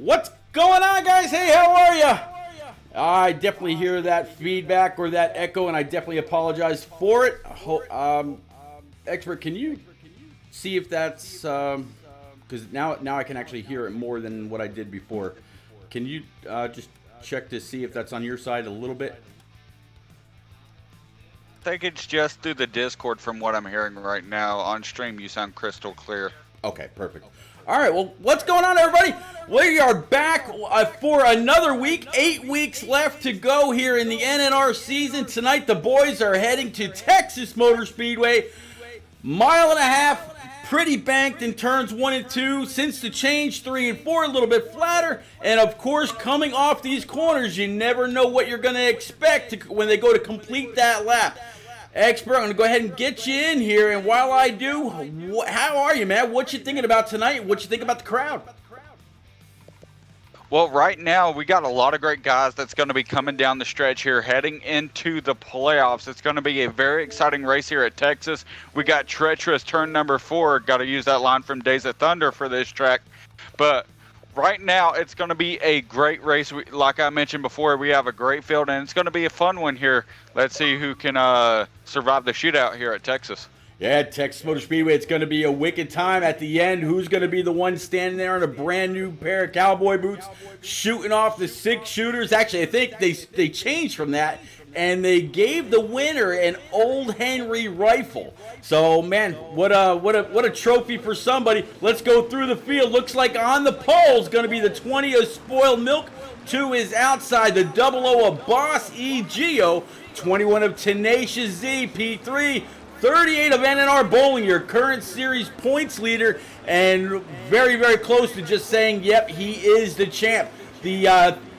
What's going on, guys? Hey, how are you? I definitely hear that feedback or that echo, and I definitely apologize for it. Expert, can you see if that's because now I can actually hear it more than what I did before. Can you just check to see if that's on your side a little bit? I think it's just through the Discord from what I'm hearing right now. On stream, you sound crystal clear. Okay, perfect. All right, well, what's going on, everybody? We are back for another week. 8 weeks left to go here in the NNR season. Tonight, the boys are heading to Texas Motor Speedway. Mile and a half, pretty banked in turns 1 and 2. Since the change, 3 and 4, a little bit flatter. And, of course, coming off these corners, you never know what you're going to expect when they go to complete that lap. Expert, I'm going to go ahead and get you in here, and while I do, how are you, man? What you thinking about tonight? What you think about the crowd? Well, right now, we got a lot of great guys that's going to be coming down the stretch here, heading into the playoffs. It's going to be a very exciting race here at Texas. We got treacherous turn number 4. Got to use that line from Days of Thunder for this track. But right now, it's going to be a great race. Like I mentioned before, we have a great field, and it's going to be a fun one here. Let's see who can survive the shootout here at Texas. Yeah, Texas Motor Speedway, it's going to be a wicked time at the end. Who's going to be the one standing there in a brand new pair of cowboy boots, shooting off the 6 shooters? Actually, I think they changed from that, and they gave the winner an Old Henry rifle. So, man, what a trophy for somebody. Let's go through the field. Looks like on the pole is going to be the 20 of Spoiled Milk. 2 is outside, the 00 of Boss E. Geo. 21 of Tenacious Z, P3. 38 of NNR Bowling, your current series points leader, and very, very close to just saying, yep, he is the champ. The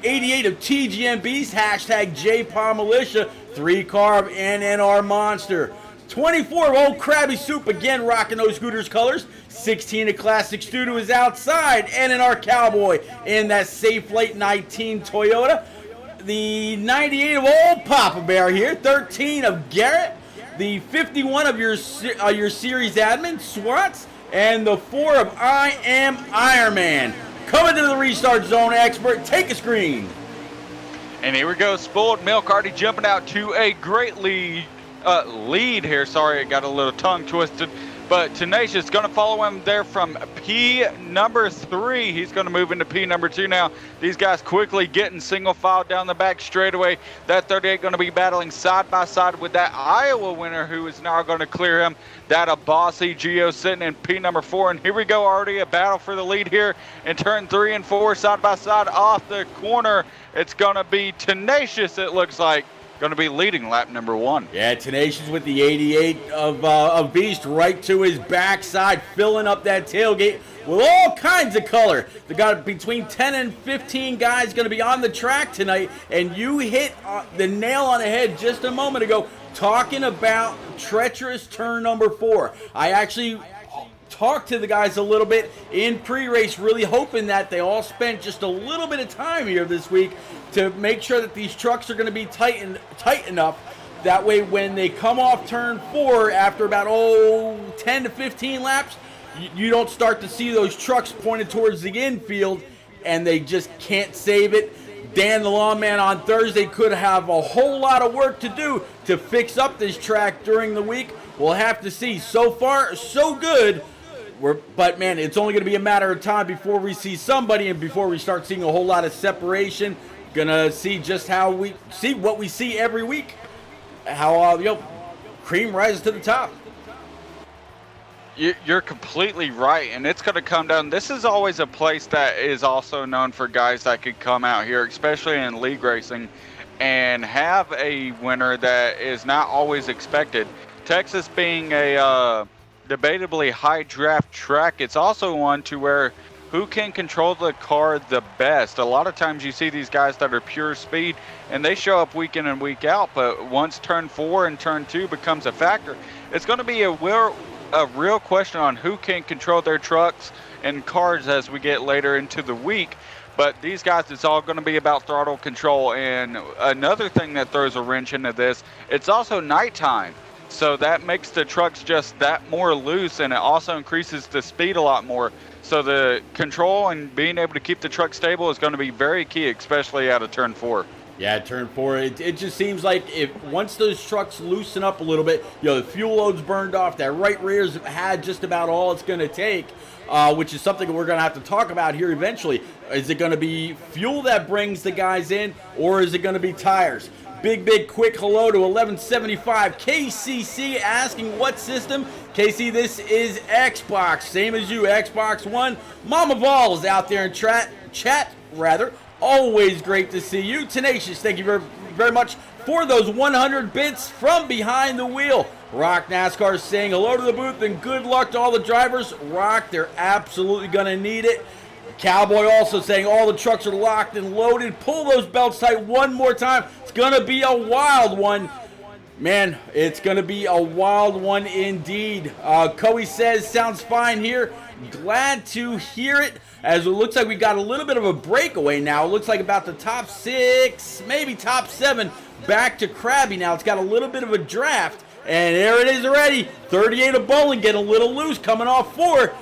88 of TGMB's, hashtag JPA Militia, 3-car of NNR Monster. 24 of Old Krabby Soup, again rocking those Hooters colors. 16 of Classic Studio is outside, NNR Cowboy in that Safe Flight 19 Toyota. The 98 of Old Papa Bear here, 13 of Garrett. The 51 of your series admin, Swats, and the 4 of I Am Iron Man. Coming to the restart zone, Expert, take a screen. And here we go, Spoiled Milk already jumping out to a great lead here. Sorry, I got a little tongue twisted. But Tenacious going to follow him there from P number 3. He's going to move into P number 2 now. These guys quickly getting single file down the back straightaway. That 38 going to be battling side by side with that Iowa winner who is now going to clear him. That a Bossy Geo sitting in P number 4. And here we go, already a battle for the lead here in turn 3 and 4 side by side off the corner. It's going to be Tenacious, it looks like. Going to be leading lap number 1. Yeah, Tenacious with the 88 of Beast right to his backside, filling up that tailgate with all kinds of color. They got between 10 and 15 guys going to be on the track tonight, and you hit the nail on the head just a moment ago talking about treacherous turn number 4. I actually talked to the guys a little bit in pre-race, really hoping that they all spent just a little bit of time here this week to make sure that these trucks are going to be tight enough. That way when they come off turn 4 after about 10 to 15 laps, you don't start to see those trucks pointed towards the infield and they just can't save it. Dan the Lawman on Thursday could have a whole lot of work to do to fix up this track during the week. We'll have to see. So far, so good. But, man, it's only going to be a matter of time before we see somebody and before we start seeing a whole lot of separation. Gonna see just how we see what we see every week. How, cream rises to the top. You're completely right, and it's going to come down. This is always a place that is also known for guys that could come out here, especially in league racing, and have a winner that is not always expected. Texas being a debatably high draft track, it's also one to where who can control the car the best. A lot of times you see these guys that are pure speed and they show up week in and week out, but once turn 4 and turn 2 becomes a factor, it's going to be a real question on who can control their trucks and cars as we get later into the week. But these guys, it's all going to be about throttle control. And another thing that throws a wrench into this, it's also nighttime. So that makes the trucks just that more loose, and it also increases the speed a lot more. So the control and being able to keep the truck stable is going to be very key, especially out of turn 4. Yeah, turn 4. It just seems like if once those trucks loosen up a little bit, the fuel load's burned off. That right rear's had just about all it's going to take, which is something we're going to have to talk about here eventually. Is it going to be fuel that brings the guys in, or is it going to be tires? Big quick hello to 1175 KCC asking what system. KC, this is Xbox, same as you, Xbox One. Mama Vol is out there in chat. Always great to see you. Tenacious, thank you very much for those 100 bits from behind the wheel. Rock NASCAR saying hello to the booth and good luck to all the drivers. Rock, they're absolutely going to need it. Cowboy also saying all the trucks are locked and loaded. Pull those belts tight one more time. It's going to be a wild one. Man, it's going to be a wild one indeed. Coey says, sounds fine here. Glad to hear it. As it looks like we got a little bit of a breakaway now. It looks like about the top 6, maybe top 7, back to Krabby now. It's got a little bit of a draft. And there it is already. 38 of Bowling getting a little loose, coming off 4.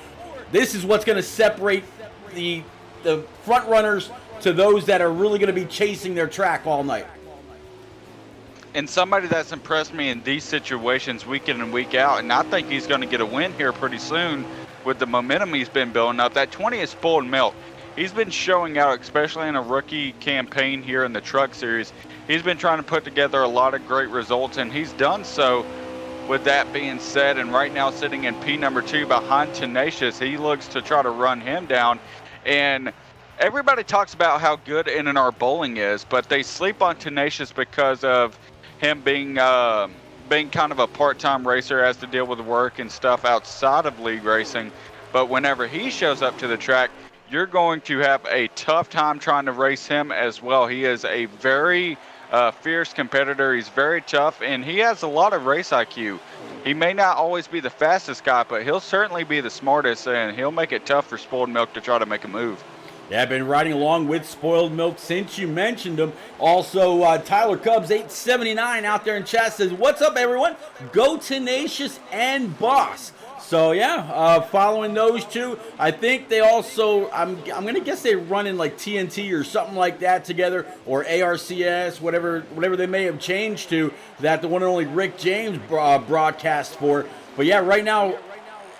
This is what's going to separate the front runners to those that are really going to be chasing their track all night. And somebody that's impressed me in these situations week in and week out, and I think he's going to get a win here pretty soon with the momentum he's been building up. That 20 is Spoiled Milk. He's been showing out, especially in a rookie campaign here in the Truck Series. He's been trying to put together a lot of great results, and he's done so. With that being said, and right now sitting in P number 2 behind Tenacious, he looks to try to run him down. And everybody talks about how good NNR Bowling is, but they sleep on Tenacious because of him being kind of a part-time racer, has to deal with work and stuff outside of league racing. But whenever he shows up to the track, you're going to have a tough time trying to race him as well. He is a very fierce competitor. He's very tough, and he has a lot of race IQ. He may not always be the fastest guy, but he'll certainly be the smartest, and he'll make it tough for Spoiled Milk to try to make a move. Yeah, I've been riding along with Spoiled Milk since you mentioned him. Also, Tyler Cubs 879 out there in chat says, what's up, everyone? Go Tenacious and Boss. So, yeah, following those two, I think they also, I'm going to guess they run in like TNT or something like that together, or ARCS, whatever they may have changed to, that the one and only Rick James broadcast for. But, yeah, right now,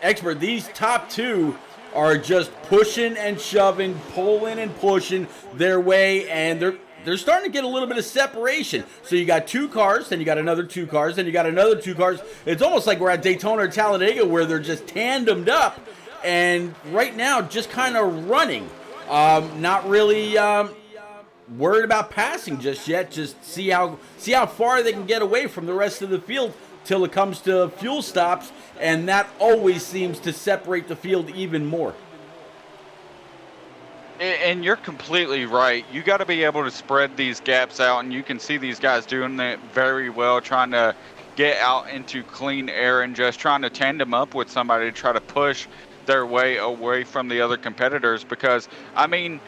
Expert, these top 2 are just pushing and shoving, pulling and pushing their way, and they're starting to get a little bit of separation. So you got 2 cars, then you got another 2 cars, then you got another 2 cars. It's almost like we're at Daytona or Talladega where they're just tandemed up, and right now just kind of running. Not really worried about passing just yet. Just see how far they can get away from the rest of the field till it comes to fuel stops, and that always seems to separate the field even more. And you're completely right. You got to be able to spread these gaps out, and you can see these guys doing that very well, trying to get out into clean air and just trying to tandem up with somebody to try to push their way away from the other competitors. Because, I mean,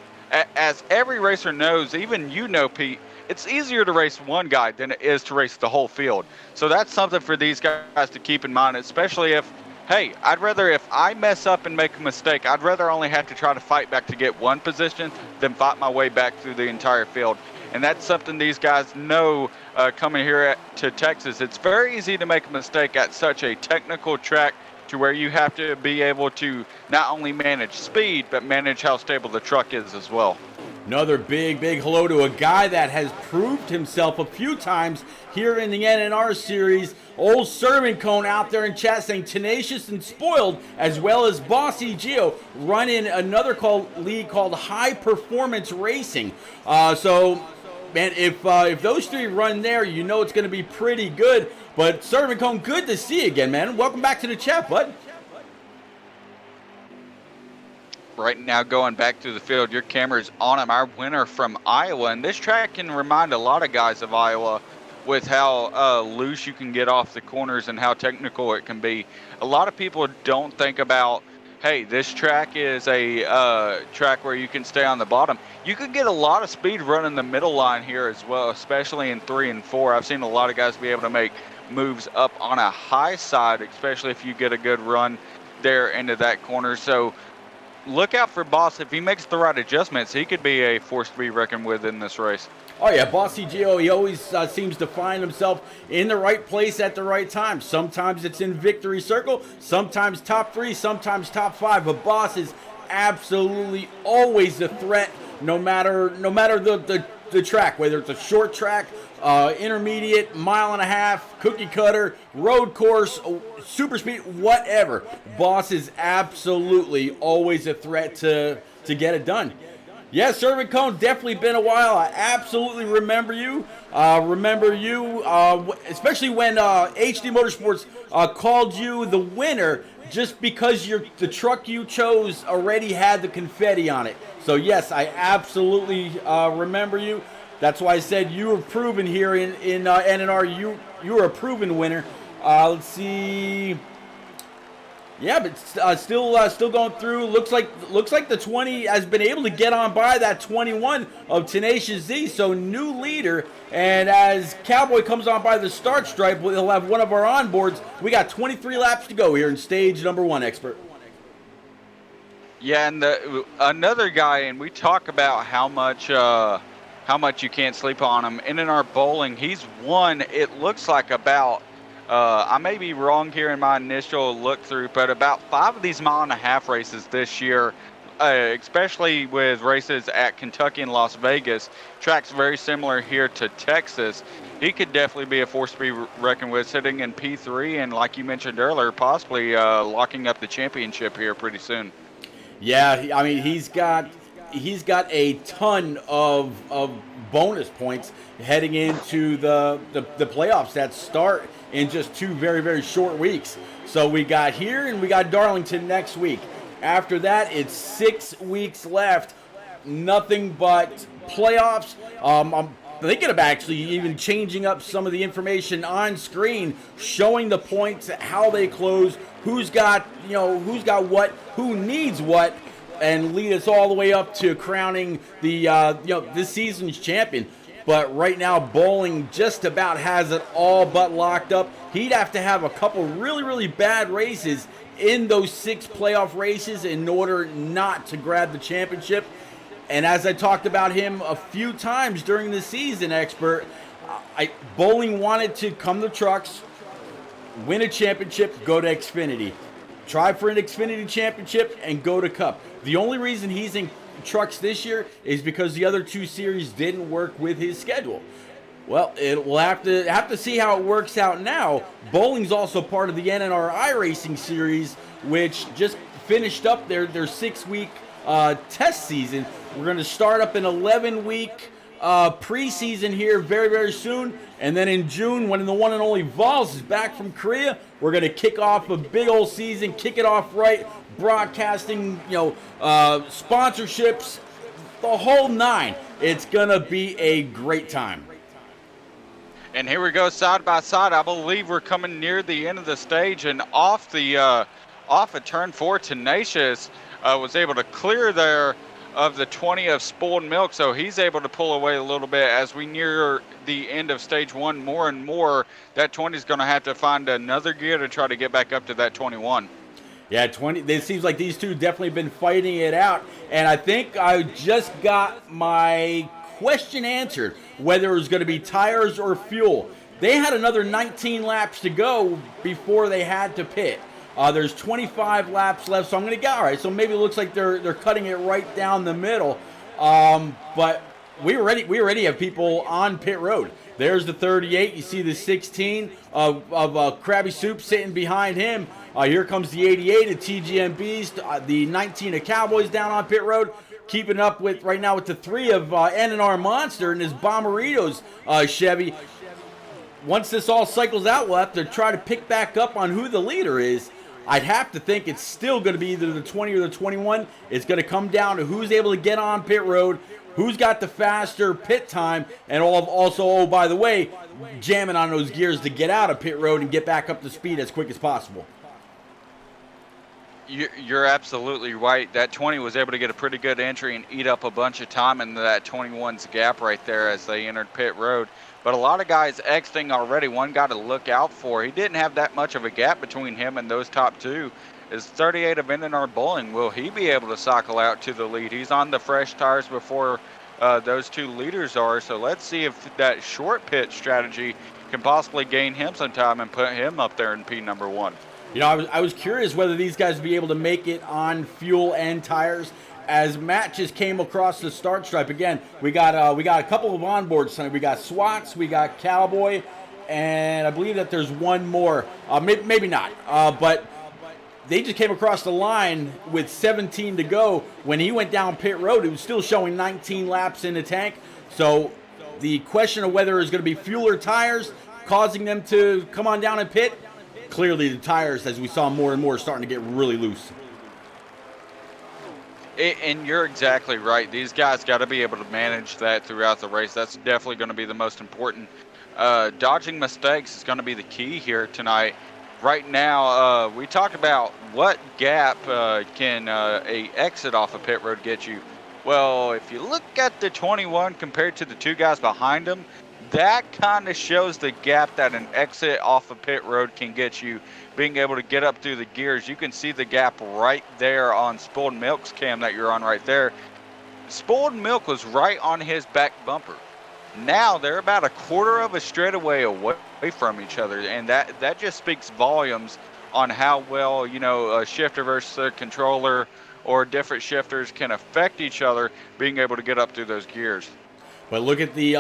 as every racer knows, even you know, Pete, it's easier to race one guy than it is to race the whole field. So that's something for these guys to keep in mind, especially if, hey, I'd rather, if I mess up and make a mistake, I'd rather only have to try to fight back to get one position than fight my way back through the entire field. And that's something these guys know coming here to Texas. It's very easy to make a mistake at such a technical track to where you have to be able to not only manage speed, but manage how stable the truck is as well. Another big hello to a guy that has proved himself a few times here in the NNR series. Old Sermon Cone out there in chat saying Tenacious and Spoiled, as well as Bossy Geo, run in another league called High Performance Racing. So, man, if those 3 run there, you know it's going to be pretty good. But Sermon Cone, good to see you again, man. Welcome back to the chat, bud. Right now, going back through the field, your camera's on him, our winner from Iowa. And this track can remind a lot of guys of Iowa with how loose you can get off the corners and how technical it can be. A lot of people don't think about, hey, this track is a track where you can stay on the bottom. You can get a lot of speed running the middle line here as well, especially in 3 and 4. I've seen a lot of guys be able to make moves up on a high side, especially if you get a good run there into that corner. So look out for Boss. If he makes the right adjustments, he could be a force to be reckoned with in this race. Oh, yeah, Bossy Gio, he always seems to find himself in the right place at the right time. Sometimes it's in victory circle, sometimes top 3, sometimes top 5. But Boss is absolutely always a threat, no matter the track, whether it's a short track, intermediate, mile and a half, cookie cutter, road course, super speed, whatever. Boss is absolutely always a threat to get it done. Yeah, Servant Cone, definitely been a while. I absolutely remember you. Especially when HD Motorsports called you the winner just because the truck you chose already had the confetti on it. So, yes, I absolutely remember you. That's why I said you were proven here in NNR. You were a proven winner. Let's see. Yeah, but still going through. Looks like the 20 has been able to get on by that 21 of Tenacious Z. So new leader, and as Cowboy comes on by the start stripe, we'll have one of our onboards. We got 23 laps to go here in stage number 1, Expert. Yeah, and another guy, and we talk about how much you can't sleep on him. NNR Bowling, he's won. It looks like about. I may be wrong here in my initial look through, but about 5 of these mile-and-a-half races this year, especially with races at Kentucky and Las Vegas, tracks very similar here to Texas. He could definitely be a force to be reckoned with, sitting in P3, and like you mentioned earlier, possibly locking up the championship here pretty soon. Yeah, I mean he's got a ton of bonus points heading into the playoffs that start in just 2 very, very short weeks. So we got here and we got Darlington next week. After that, it's 6 weeks left. Nothing but playoffs. I'm thinking of actually even changing up some of the information on screen, showing the points, how they close, who's got what, who needs what, and lead us all the way up to crowning the this season's champion. But right now, Bowling just about has it all but locked up. He'd have to have a couple really, really bad races in those 6 playoff races in order not to grab the championship. And as I talked about him a few times during the season, Expert, Bowling wanted to come to trucks, win a championship, go to Xfinity. Try for an Xfinity championship and go to Cup. The only reason he's in trucks this year is because the other 2 series didn't work with his schedule. Well, we'll have to see how it works out now. Bowling's also part of the NNR iRacing series, which just finished up their 6-week test season. We're going to start up an 11-week preseason here very, very soon. And then in June, when the one and only Vols is back from Korea, we're going to kick off a big old season, kick it off right, broadcasting, sponsorships, the whole 9. It's going to be a great time. And here we go side by side. I believe we're coming near the end of the stage, and off of turn 4, Tenacious was able to clear there of the 20 of Spoiled Milk, so he's able to pull away a little bit as we near the end of stage 1 more and more. That 20 is going to have to find another gear to try to get back up to that 21. Yeah, 20. It seems like these two definitely been fighting it out, and I think I just got my question answered, whether it was going to be tires or fuel. They had another 19 laps to go before they had to pit. There's 25 laps left, so I'm going to go. All right, so maybe it looks like they're cutting it right down the middle. But we already have people on pit road. There's the 38. You see the 16 of Krabby Soup sitting behind him. Here comes the 88 of TGM Beast. The 19 of Cowboys down on pit road. Keeping up with right now with the 3 of NNR Monster and his Bomberitos Chevy. Once this all cycles out, we'll have to try to pick back up on who the leader is. I'd have to think it's still going to be either the 20 or the 21. It's going to come down to who's able to get on pit road, who's got the faster pit time, and also, oh, by the way, jamming on those gears to get out of pit road and get back up to speed as quick as possible. You're absolutely right. That 20 was able to get a pretty good entry and eat up a bunch of time into that 21's gap right there as they entered pit road. But a lot of guys exiting already. One guy to look out for. He didn't have that much of a gap between him and those top two. Is 38 of NNR Bowling. Will he be able to cycle out to the lead? He's on the fresh tires before those two leaders are. So let's see if that short pit strategy can possibly gain him some time and put him up there in P number 1. You know, I was curious whether these guys would be able to make it on fuel and tires. As Matt just came across the start stripe again, we got a couple of onboards tonight. We got Swats, we got Cowboy, and I believe that there's one more. Maybe not, but they just came across the line with 17 to go. When he went down pit road, it was still showing 19 laps in the tank. So the question of whether it's going to be fuel or tires causing them to come on down and pit. Clearly the tires, as we saw more and more, starting to get really loose. And you're exactly right. These guys got to be able to manage that throughout the race. That's definitely going to be the most important. Dodging mistakes is going to be the key here tonight. Right now, we talked about what gap can a exit off of pit road get you. Well, if you look at the 21 compared to the two guys behind him, that kind of shows the gap that an exit off of pit road can get you, being able to get up through the gears. You can see the gap right there on Spoiled Milk's cam that you're on right there. Spoiled Milk was right on his back bumper. Now they're about a quarter of a straightaway away from each other, and that just speaks volumes on how well, you know, a shifter versus a controller or different shifters can affect each other, being able to get up through those gears. But look at the,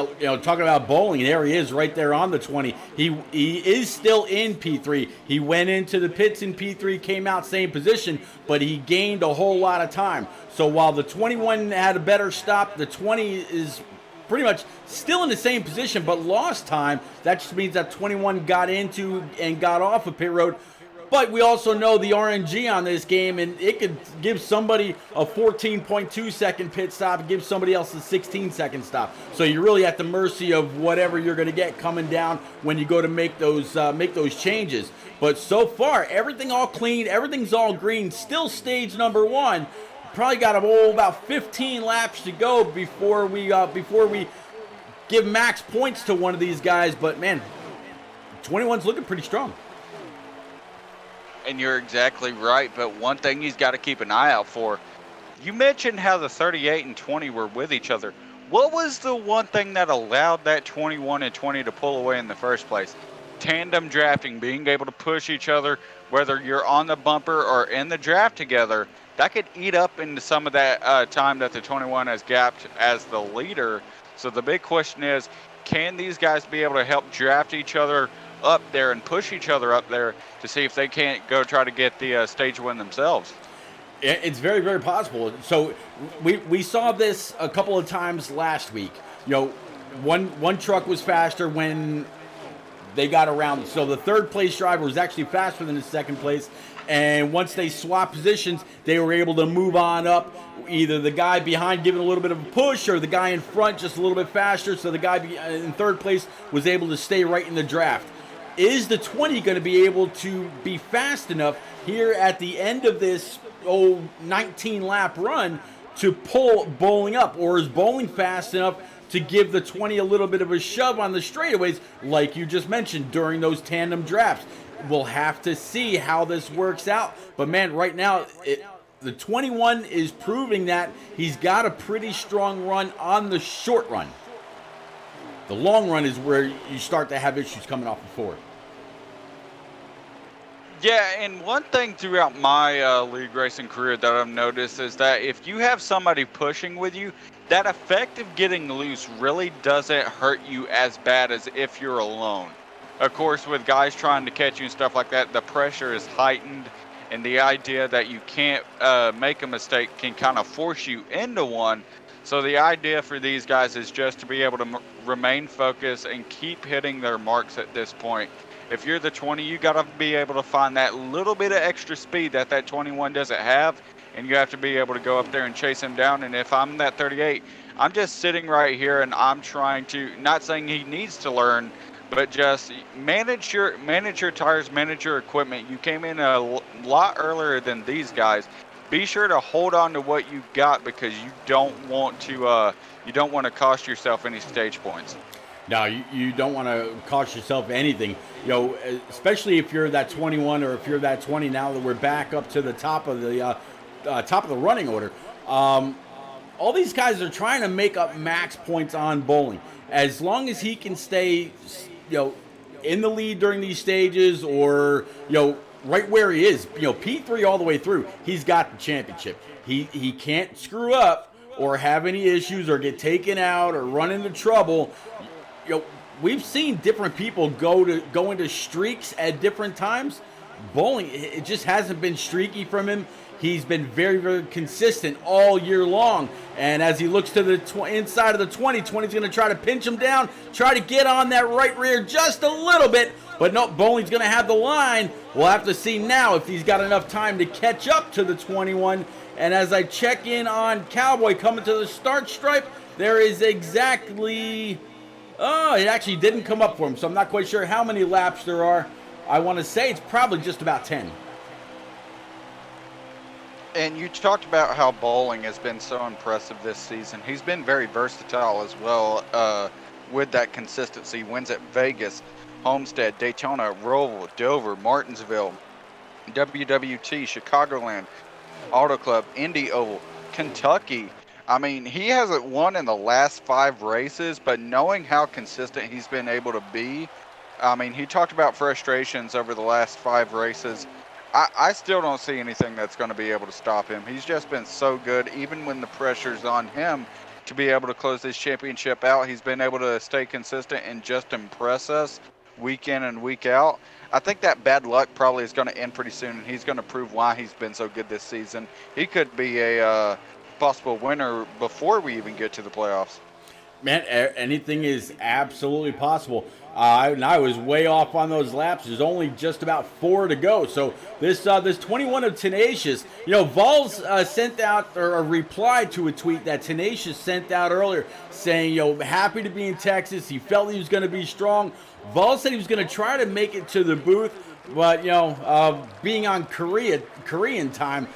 talking about bowling, there he is right there on the 20. He is still in P3. He went into the pits in P3, came out same position, but he gained a whole lot of time. So while the 21 had a better stop, the 20 is pretty much still in the same position, but lost time. That just means that 21 got into and got off of pit road. But we also know the RNG on this game, and it could give somebody a 14.2 second pit stop and give somebody else a 16-second stop. So you're really at the mercy of whatever you're going to get coming down when you go to make those changes. But so far, everything all clean, everything's all green. Still stage number 1. Probably got about 15 laps to go before we give max points to one of these guys. But man, 21's looking pretty strong. And you're exactly right, but one thing he's got to keep an eye out for. You mentioned how the 38 and 20 were with each other. What was the one thing that allowed that 21 and 20 to pull away in the first place? Tandem drafting, being able to push each other, whether you're on the bumper or in the draft together. That could eat up into some of that time that the 21 has gapped as the leader. So the big question is, can these guys be able to help draft each other up there and push each other up there to see if they can't go try to get the stage win themselves? It's very, very possible. So we saw this a couple of times last week. One truck was faster when they got around. So the third place driver was actually faster than the second place. And once they swapped positions, they were able to move on up. Either the guy behind giving a little bit of a push or the guy in front just a little bit faster. So the guy in third place was able to stay right in the draft. Is the 20 going to be able to be fast enough here at the end of this 19-lap run to pull bowling up? Or is bowling fast enough to give the 20 a little bit of a shove on the straightaways like you just mentioned during those tandem drafts? We'll have to see how this works out. But, man, right now, the 21 is proving that he's got a pretty strong run on the short run. The long run is where you start to have issues coming off the forward. Yeah, and one thing throughout my league racing career that I've noticed is that if you have somebody pushing with you, that effect of getting loose really doesn't hurt you as bad as if you're alone. Of course, with guys trying to catch you and stuff like that, the pressure is heightened, and the idea that you can't make a mistake can kind of force you into one. So the idea for these guys is just to be able to remain focused and keep hitting their marks at this point. If you're the 20, you got to be able to find that little bit of extra speed that 21 doesn't have, and you have to be able to go up there and chase him down. And if I'm that 38, I'm just sitting right here and I'm trying to, not saying he needs to learn, but just manage your tires, manage your equipment. You came in a lot earlier than these guys. Be sure to hold on to what you got, because you don't want to cost yourself any stage points. No, you don't want to cost yourself anything. Especially if you're that 21 or if you're that 20. Now that we're back up to the top of the running order, all these guys are trying to make up max points on Bowling. As long as he can stay, in the lead during these stages, or right where he is, P3 all the way through, he's got the championship. He can't screw up or have any issues or get taken out or run into trouble. We've seen different people go into streaks at different times. Bowling, it just hasn't been streaky from him. He's been very, very consistent all year long. And as he looks to the inside of the 20's going to try to pinch him down, try to get on that right rear just a little bit. But no, Bowling's going to have the line. We'll have to see now if he's got enough time to catch up to the 21. And as I check in on Cowboy coming to the start stripe, there is exactly... Oh, it actually didn't come up for him, so I'm not quite sure how many laps there are. I want to say it's probably just about 10. And you talked about how Bowling has been so impressive this season. He's been very versatile as well with that consistency. Wins at Vegas, Homestead, Daytona, Roval, Dover, Martinsville, WWT, Chicagoland, Auto Club, Indy Oval, Kentucky. I mean, he hasn't won in the last 5 races, but knowing how consistent he's been able to be, I mean, he talked about frustrations over the last 5 races. I still don't see anything that's going to be able to stop him. He's just been so good, even when the pressure's on him to be able to close this championship out. He's been able to stay consistent and just impress us week in and week out. I think that bad luck probably is going to end pretty soon, and he's going to prove why he's been so good this season. He could be a possible winner before we even get to the playoffs. Man, anything is absolutely possible. I was way off on those laps. There's only just about 4 to go. So this 21 of Tenacious, Vols sent out or replied to a tweet that Tenacious sent out earlier saying, happy to be in Texas. He felt he was going to be strong. Vols said he was going to try to make it to the booth, but being on Korean time,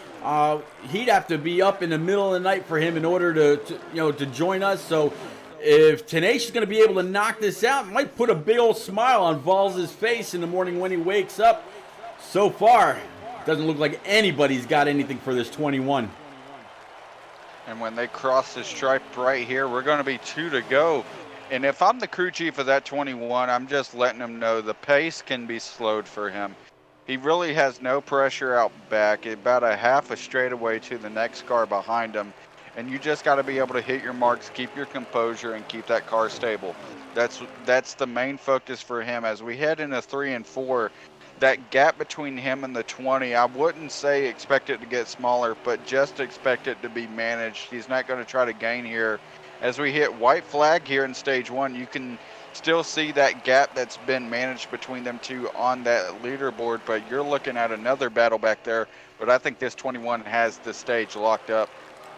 he'd have to be up in the middle of the night for him in order to join us. So if Tenacious is going to be able to knock this out, it might put a big old smile on Vols' face in the morning when he wakes up. So far, doesn't look like anybody's got anything for this 21. And when they cross the stripe right here, we're going to be 2 to go. And if I'm the crew chief of that 21, I'm just letting him know the pace can be slowed for him. He really has no pressure out back, about a half a straightaway to the next car behind him. And you just got to be able to hit your marks, keep your composure, and keep that car stable. That's the main focus for him. As we head into 3 and 4, that gap between him and the 20, I wouldn't say expect it to get smaller, but just expect it to be managed. He's not going to try to gain here. As we hit white flag here in stage 1, you can still see that gap that's been managed between them two on that leaderboard, but you're looking at another battle back there. But I think this 21 has the stage locked up.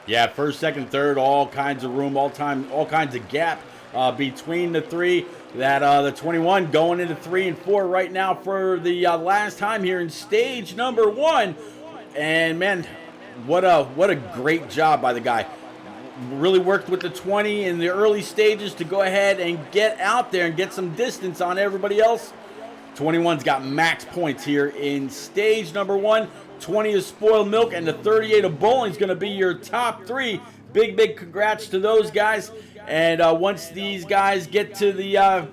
Yeah, first, second, third, all kinds of room, all kinds of gap between the 3. That the 21 going into 3 and 4 right now for the last time here in stage number 1. And man, what a great job by the guy. Really worked with the 20 in the early stages to go ahead and get out there and get some distance on everybody else. 21's got max points here in stage number 1. 20 is spoiled milk, and the 38 of Bowling is going to be your top 3. Big congrats to those guys. And once these guys get to the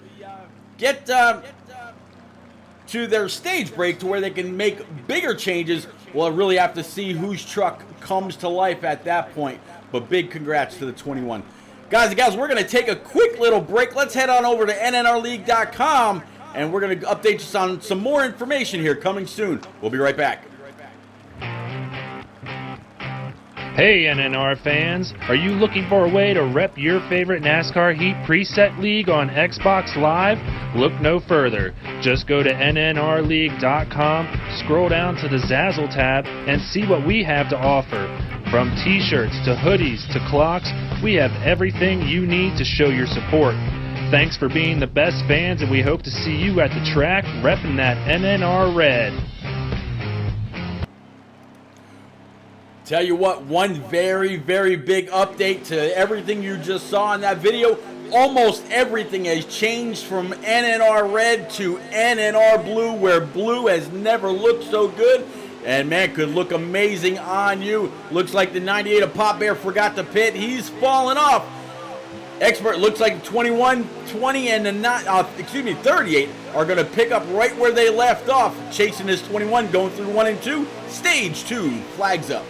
to their stage break to where they can make bigger changes, we'll really have to see whose truck comes to life at that point. But big congrats to the 21. Guys and gals, we're going to take a quick little break. Let's head on over to nnrleague.com, and we're going to update you on some more information here coming soon. We'll be right back. Hey NNR fans, are you looking for a way to rep your favorite NASCAR Heat preset league on Xbox Live? Look no further. Just go to nnrleague.com, scroll down to the Zazzle tab, and see what we have to offer. From t-shirts to hoodies to clocks, we have everything you need to show your support. Thanks for being the best fans, and we hope to see you at the track repping that NNR red. Tell you what, one very, very big update to everything you just saw in that video. Almost everything has changed from NNR red to NNR blue, where blue has never looked so good. And man, could look amazing on you. Looks like the 98 of Pop Bear forgot the pit. He's fallen off. Expert looks like 21, 20, and the 38 are going to pick up right where they left off. Chasing this 21, going through 1 and 2. Stage 2, flags up.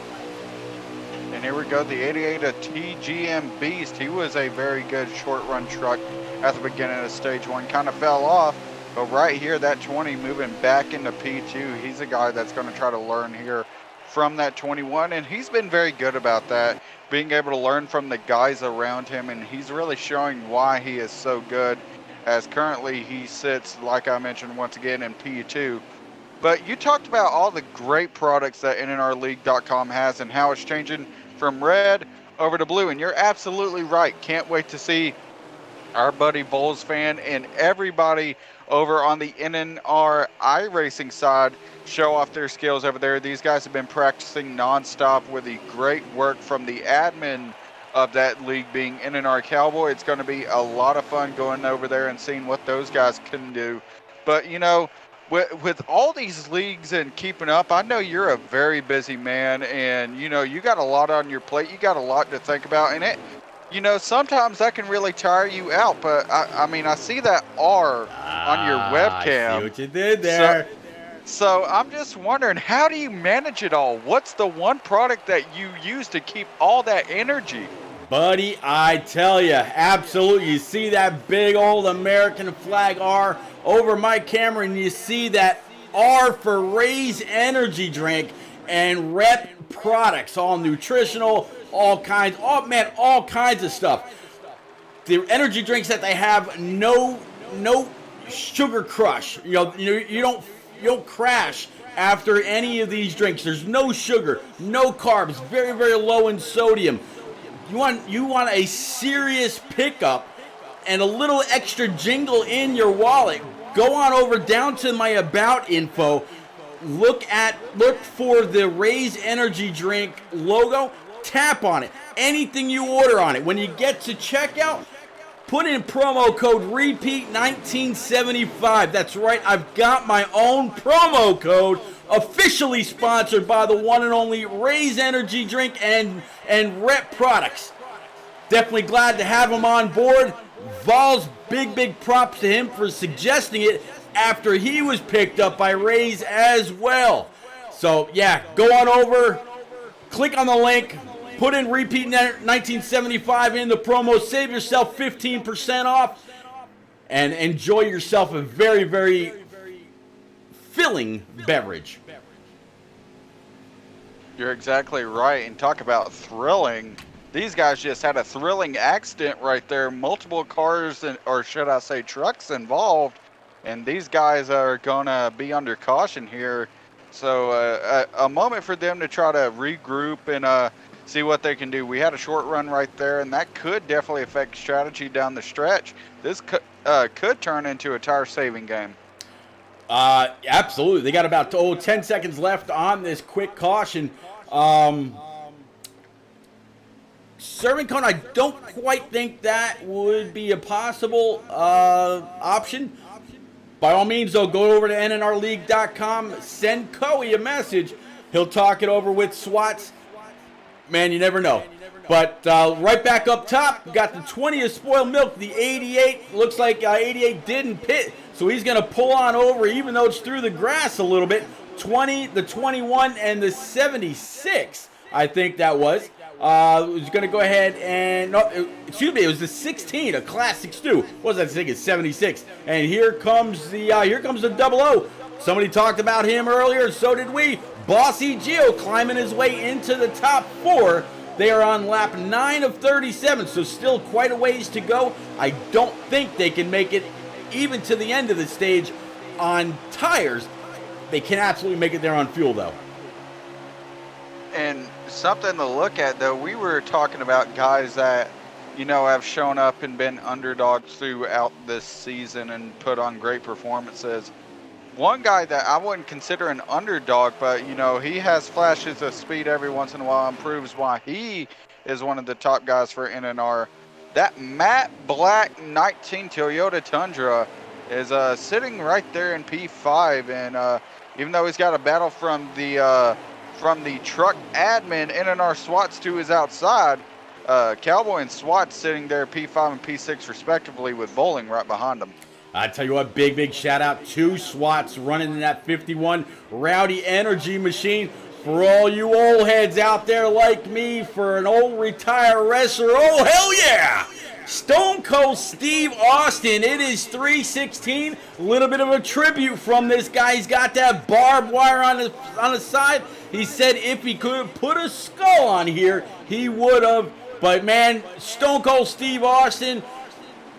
And here we go, the 88 of TGM Beast. He was a very good short run truck at the beginning of stage 1. Kind of fell off, but right here, that 20 moving back into P2. He's a guy that's going to try to learn here from that 21, and he's been very good about that, being able to learn from the guys around him, and he's really showing why he is so good, as currently he sits, like I mentioned once again, in P2. But you talked about all the great products that NNRLeague.com has and how it's changing from red over to blue, and you're absolutely right. Can't wait to see our buddy Bulls fan and everybody over on the NNR iRacing side show off their skills over there. These guys have been practicing nonstop with the great work from the admin of that league, being NNR Cowboy. It's going to be a lot of fun going over there and seeing what those guys can do. But you know, with all these leagues and keeping up, I know you're a very busy man, and you know, you got a lot on your plate. You got a lot to think about, and it, you know, sometimes that can really tire you out. But I mean, I see that R on your webcam. I see what you did there. So I'm just wondering, how do you manage it all? What's the one product that you use to keep all that energy? Buddy, I tell you, absolutely. You see that big old American flag R over my camera, and you see that R for Raise energy drink and Rep products, all nutritional, all kinds of stuff. The energy drinks that they have, no sugar crush. You don't crash after any of these drinks. There's no sugar, no carbs, very, very low in sodium. You want a serious pickup and a little extra jingle in your wallet. Go on over down to my about info. Look for the Raise energy drink logo. Tap on it. Anything you order on it. When you get to checkout, put in promo code REPEAT1975. That's right, I've got my own promo code, officially sponsored by the one and only Raise energy drink and Rep products. Definitely glad to have him on board. Vols, big props to him for suggesting it after he was picked up by Raise as well. So yeah, go on over, click on the link, put in Repeat 1975 in the promo, save yourself 15% off, and enjoy yourself a very, very filling beverage. You're exactly right. And talk about thrilling. These guys just had a thrilling accident right there. Multiple cars, or should I say trucks, involved. And these guys are going to be under caution here. So a moment for them to try to regroup and see what they can do. We had a short run right there, and that could definitely affect strategy down the stretch. This could turn into a tire-saving game. Absolutely. They got about 10 seconds left on this quick caution. Serving cone, I don't quite think that would be a possible option. By all means, though, go over to NNRLeague.com, send Coey a message. He'll talk it over with SWATs. Man, you never know. But right back up top, we got the 20 of Spoiled Milk, the 88. Looks like 88 didn't pit, so he's going to pull on over, even though it's through the grass a little bit. 20, the 21, and the 76, I think that was. Was going to go ahead and, it was the 16, a Classic Stew. What was I thinking? 76. And here comes the 00. Somebody talked about him earlier, so did we. Bossy Gio climbing his way into the top 4. They are on lap 9 of 37, so still quite a ways to go. I don't think they can make it even to the end of the stage on tires. They can absolutely make it there on fuel, though. And something to look at, though, we were talking about guys that have shown up and been underdogs throughout this season and put on great performances. One guy that I wouldn't consider an underdog, but he has flashes of speed every once in a while and proves why he is one of the top guys for NNR. That matte black 19 Toyota Tundra is sitting right there in P5, and even though he's got a battle from the truck admin, NNR SWATs to his outside, Cowboy and SWAT sitting there P5 and P6 respectively, with Bowling right behind them. I tell you what, big shout out to SWATs running in that 51 Rowdy Energy machine. For all you old heads out there like me, for an old retired wrestler, oh hell yeah! Stone Cold Steve Austin, it is 316. A little bit of a tribute from this guy. He's got that barbed wire on the side. He said if he could put a skull on here, he would have. But man, Stone Cold Steve Austin,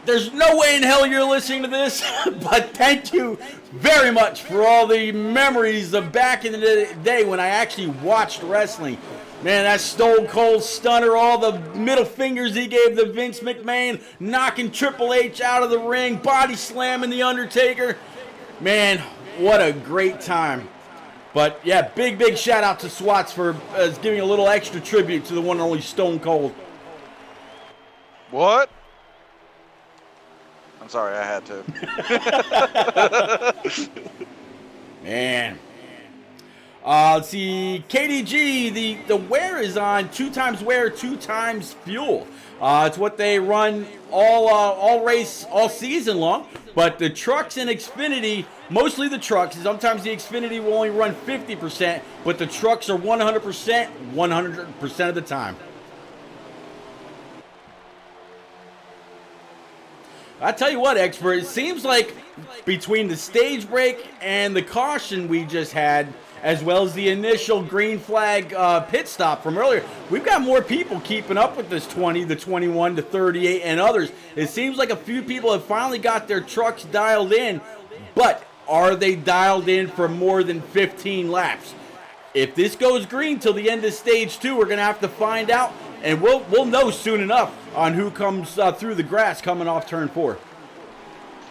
there's no way in hell you're listening to this, but thank you very much for all the memories of back in the day when I actually watched wrestling. Man, that Stone Cold Stunner, all the middle fingers he gave to Vince McMahon, knocking Triple H out of the ring, body slamming The Undertaker. Man, what a great time. But yeah, big shout out to SWATs for giving a little extra tribute to the one and only Stone Cold. What? I'm sorry, I had to. Man. Let's see, KDG, the wear is on 2 times wear, 2 times fuel. It's what they run all race, all season long. But the trucks in Xfinity, mostly the trucks, sometimes the Xfinity will only run 50%, but the trucks are 100% of the time. I tell you what, Expert, it seems like between the stage break and the caution we just had, as well as the initial green flag pit stop from earlier, we've got more people keeping up with this 20, the 21, the 38, and others. It seems like a few people have finally got their trucks dialed in, but are they dialed in for more than 15 laps? If this goes green till the end of stage 2, we're going to have to find out, and we'll know soon enough on who comes through the grass coming off turn 4.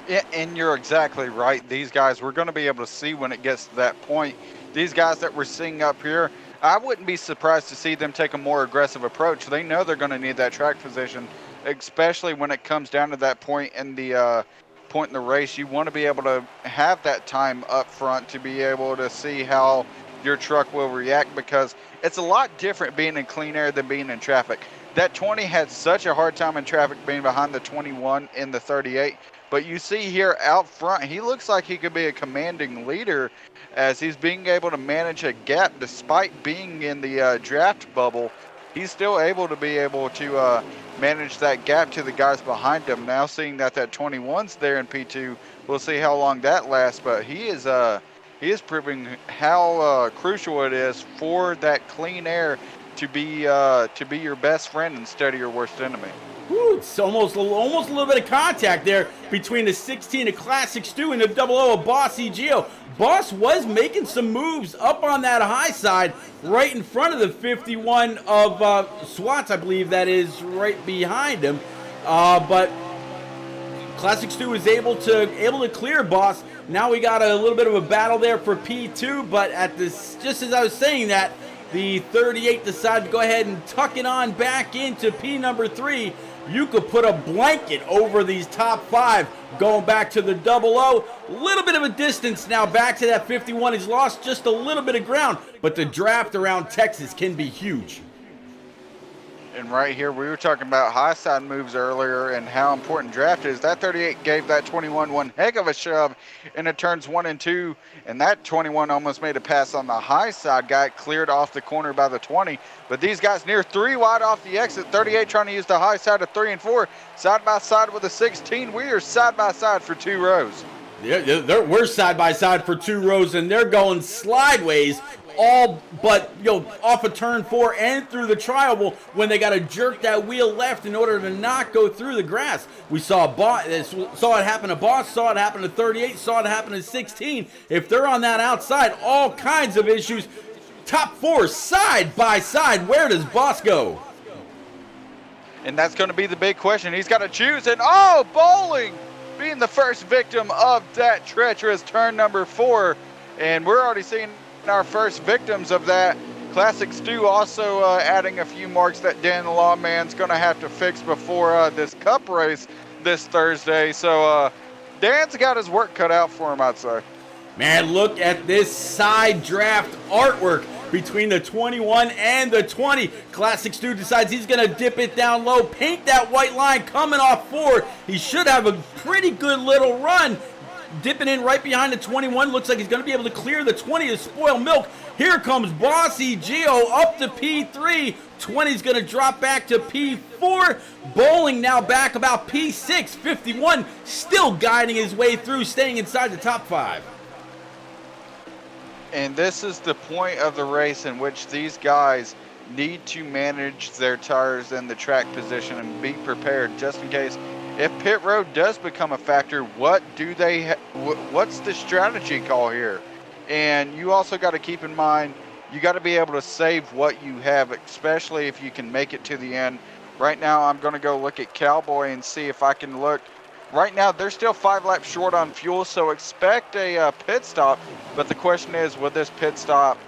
Yeah, and you're exactly right. These guys, we're going to be able to see when it gets to that point. These guys that we're seeing up here, I wouldn't be surprised to see them take a more aggressive approach. They know they're going to need that track position, especially when it comes down to that point in the race. You want to be able to have that time up front to be able to see how your truck will react, because it's a lot different being in clean air than being in traffic. That 20 had such a hard time in traffic being behind the 21 in the 38. But you see here out front, he looks like he could be a commanding leader as he's being able to manage a gap despite being in the draft bubble. He's still able to manage that gap to the guys behind him. Now seeing that 21's there in P2, we'll see how long that lasts. But he is proving how crucial it is for that clean air to be your best friend instead of your worst enemy. Woo, it's almost a little bit of contact there between the 16 of Classic Stu and the 00 of Boss EGO. Boss was making some moves up on that high side right in front of the 51 of SWATs, I believe that is right behind him. But Classic Stu is able to clear Boss. Now we got a little bit of a battle there for P2, but just as I was saying that, the 38 decided to go ahead and tuck it on back into P number 3. You could put a blanket over these top 5 going back to the 00. A little bit of a distance now back to that 51. He's lost just a little bit of ground, but the draft around Texas can be huge. And right here, we were talking about high side moves earlier and how important draft is. That 38 gave that 21 one heck of a shove into turns 1 and 2, and that 21 almost made a pass on the high side. Got cleared off the corner by the 20, but these guys near 3 wide off the exit. 38 trying to use the high side of 3 and 4, side by side with the 16. We are side by side for 2 rows. Yeah, we're side by side for 2 rows, and they're going slideways, all but off of turn 4 and through the tri-oval when they got to jerk that wheel left in order to not go through the grass. We saw it happen to Boss, saw it happen to 38, saw it happen to 16. If they're on that outside, all kinds of issues. Top 4 side by side. Where does Boss go? And that's going to be the big question. He's got to choose. And, oh, Bowling being the first victim of that treacherous turn number 4. And we're already seeing our first victims of that. Classic Stu also adding a few marks that Dan the Lawman's going to have to fix before this cup race this Thursday. So Dan's got his work cut out for him, I'd say. Man, look at this side draft artwork between the 21 and the 20. Classic Stu decides he's going to dip it down low, paint that white line coming off 4. He should have a pretty good little run. Dipping in right behind the 21. Looks like he's going to be able to clear the 20 to spoil milk. Here comes Bossy Gio up to P3. 20's going to drop back to P4. Bowling now back about P6. 51 still guiding his way through, staying inside the top 5. And this is the point of the race in which these guys need to manage their tires and the track position and be prepared just in case. If pit road does become a factor, what do they? What's the strategy call here? And you also got to keep in mind, you got to be able to save what you have, especially if you can make it to the end. Right now, I'm going to go look at Cowboy and see if I can look. Right now, they're still 5 laps short on fuel, so expect a pit stop. But the question is, will this pit stop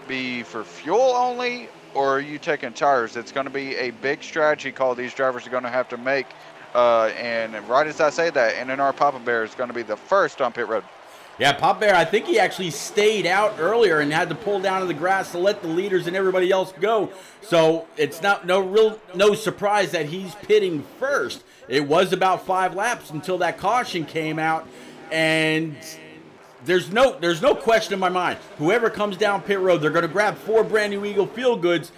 be for fuel only, or are you taking tires? It's going to be a big strategy call these drivers are going to have to make. And right as I say that, NNR Papa Bear is going to be the first on pit road. Yeah, Papa Bear, I think he actually stayed out earlier and had to pull down to the grass to let the leaders and everybody else go. So it's no surprise that he's pitting first. It was about 5 laps until that caution came out, and there's no question in my mind. Whoever comes down pit road, they're going to grab 4 brand new Eagle Feel Goods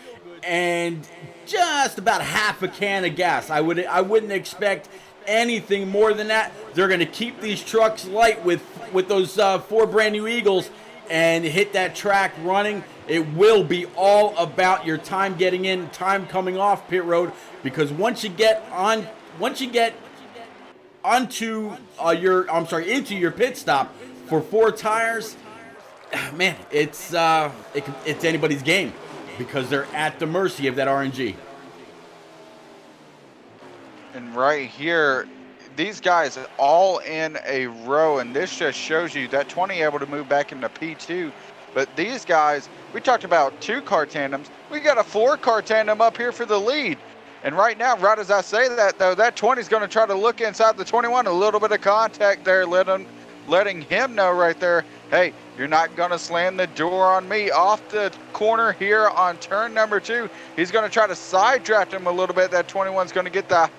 and just about half a can of gas. I wouldn't expect anything more than that. They're going to keep these trucks light with those 4 brand new Eagles and hit that track running. It will be all about your time getting in, time coming off pit road, because once you get into your pit stop for 4 tires, man, it's anybody's game because they're at the mercy of that RNG. And right here, these guys are all in a row, and this just shows you that 20 able to move back into P2. But these guys, we talked about 2-car tandems. We got a 4-car tandem up here for the lead. And right now, right as I say that, though, that 20 is going to try to look inside the 21. A little bit of contact there, letting him know right there, hey, you're not going to slam the door on me. Off the corner here on turn number 2. He's going to try to side draft him a little bit. That 21's going to get the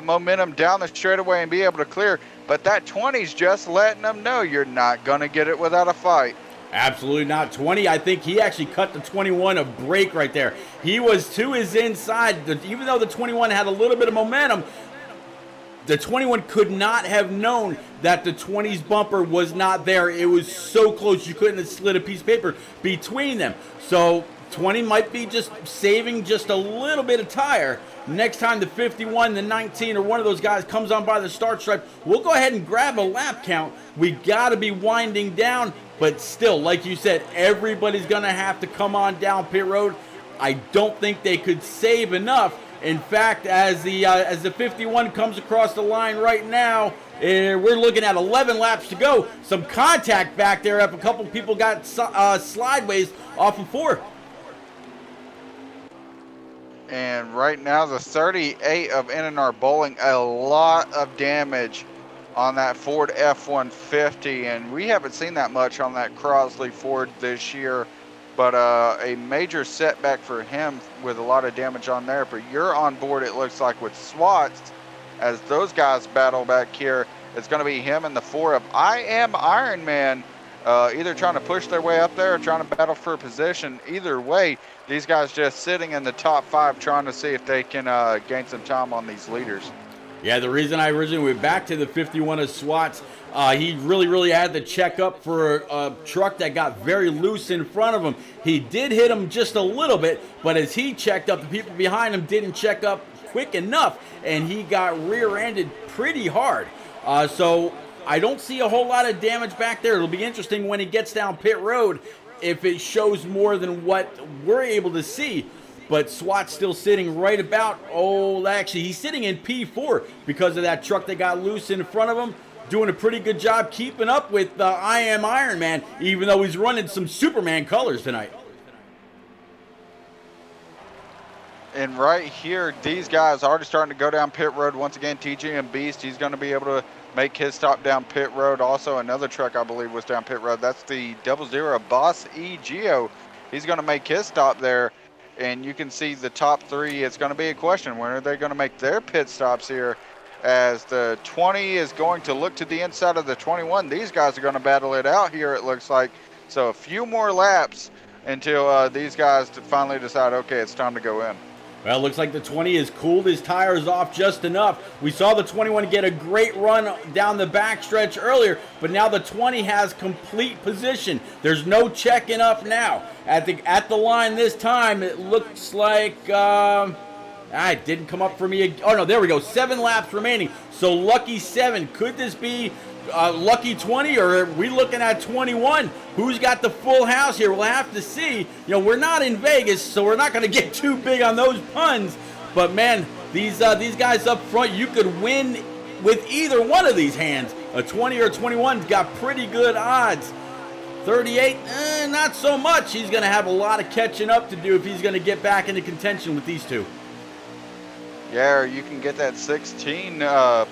momentum down the straightaway and be able to clear. But that 20's just letting them know you're not going to get it without a fight. Absolutely not. 20, I think he actually cut the 21 a break right there. He was to his inside. Even though the 21 had a little bit of momentum, the 21 could not have known that the 20's bumper was not there. It was so close you couldn't have slid a piece of paper between them. So 20 might be just saving just a little bit of tire. Next time the 51, the 19, or one of those guys comes on by the start stripe, we'll go ahead and grab a lap count. We got to be winding down, but still, like you said, everybody's going to have to come on down pit road. I don't think they could save enough. In fact, as the 51 comes across the line right now, we're looking at 11 laps to go. Some contact back there. A couple people got slideways off of 4. And right now, the 38 of NNR Bowling, a lot of damage on that Ford F-150. And we haven't seen that much on that Crosley Ford this year. But a major setback for him with a lot of damage on there. But you're on board, it looks like, with SWATs. As those guys battle back here, it's going to be him and the 4 of I Am Iron Man. Either trying to push their way up there or trying to battle for a position. Either way, these guys just sitting in the top 5 trying to see if they can gain some time on these leaders. Yeah, the reason I originally went back to the 51 of SWATs, he really had to check up for a truck that got very loose in front of him. He did hit him just a little bit, but as he checked up, the people behind him didn't check up quick enough, and he got rear-ended pretty hard. So I don't see a whole lot of damage back there. It'll be interesting when he gets down pit road if it shows more than what we're able to see. but SWAT's still sitting right about, actually, he's sitting in P4 because of that truck that got loose in front of him. Doing a pretty good job keeping up with I Am Iron Man, even though he's running some Superman colors tonight. And right here, these guys are already starting to go down pit road. Once again, TJ and Beast, he's going to be able to make his stop down pit road. Also, another truck, I believe, was down pit road. That's the 00 Boss E Geo. He's going to make his stop there. And you can see the top three. It's going to be a question. When are they going to make their pit stops here? As the 20 is going to look to the inside of the 21. These guys are going to battle it out here, it looks like. So a few more laps until these guys finally decide, okay, it's time to go in. Well, it looks like the 20 has cooled his tires off just enough. We saw the 21 get a great run down the backstretch earlier, but now the 20 has complete position. There's no checking up now. At the line this time, it looks like... it didn't come up for me. Oh, no, there we go. 7 laps remaining. So lucky 7. Could this be lucky 20, or are we looking at 21? Who's got the full house here? We'll have to see. You know, we're not in Vegas, so we're not going to get too big on those puns. But, man, these guys up front, you could win with either one of these hands. A 20 or 21's got pretty good odds. 38, not so much. He's going to have a lot of catching up to do if he's going to get back into contention with these two. Yeah, or you can get that 16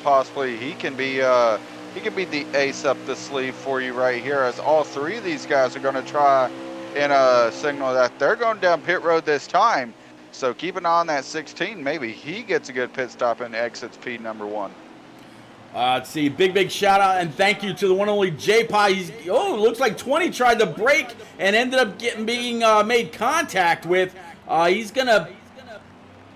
possibly. He can be the ace up the sleeve for you right here, as all three of these guys are going to try and signal that they're going down pit road this time. So keep an eye on that 16. Maybe he gets a good pit stop and exits P number 1. Let's see, big shout out and thank you to the one and only J-Pie. Looks like 20 tried to brake and ended up being made contact with. He's gonna.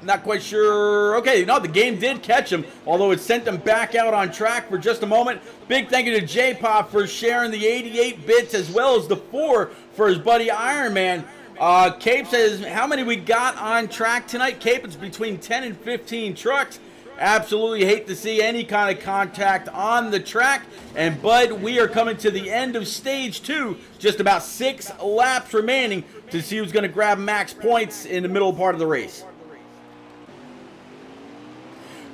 Not quite sure. Okay, no, the game did catch him, although it sent him back out on track for just a moment. Big thank you to J-Pop for sharing the 88 bits as well as the 4 for his buddy Iron Man. Cape says, how many we got on track tonight? Cape, it's between 10 and 15 trucks. Absolutely hate to see any kind of contact on the track. And Bud, we are coming to the end of stage 2. Just about 6 laps remaining to see who's going to grab max points in the middle part of the race.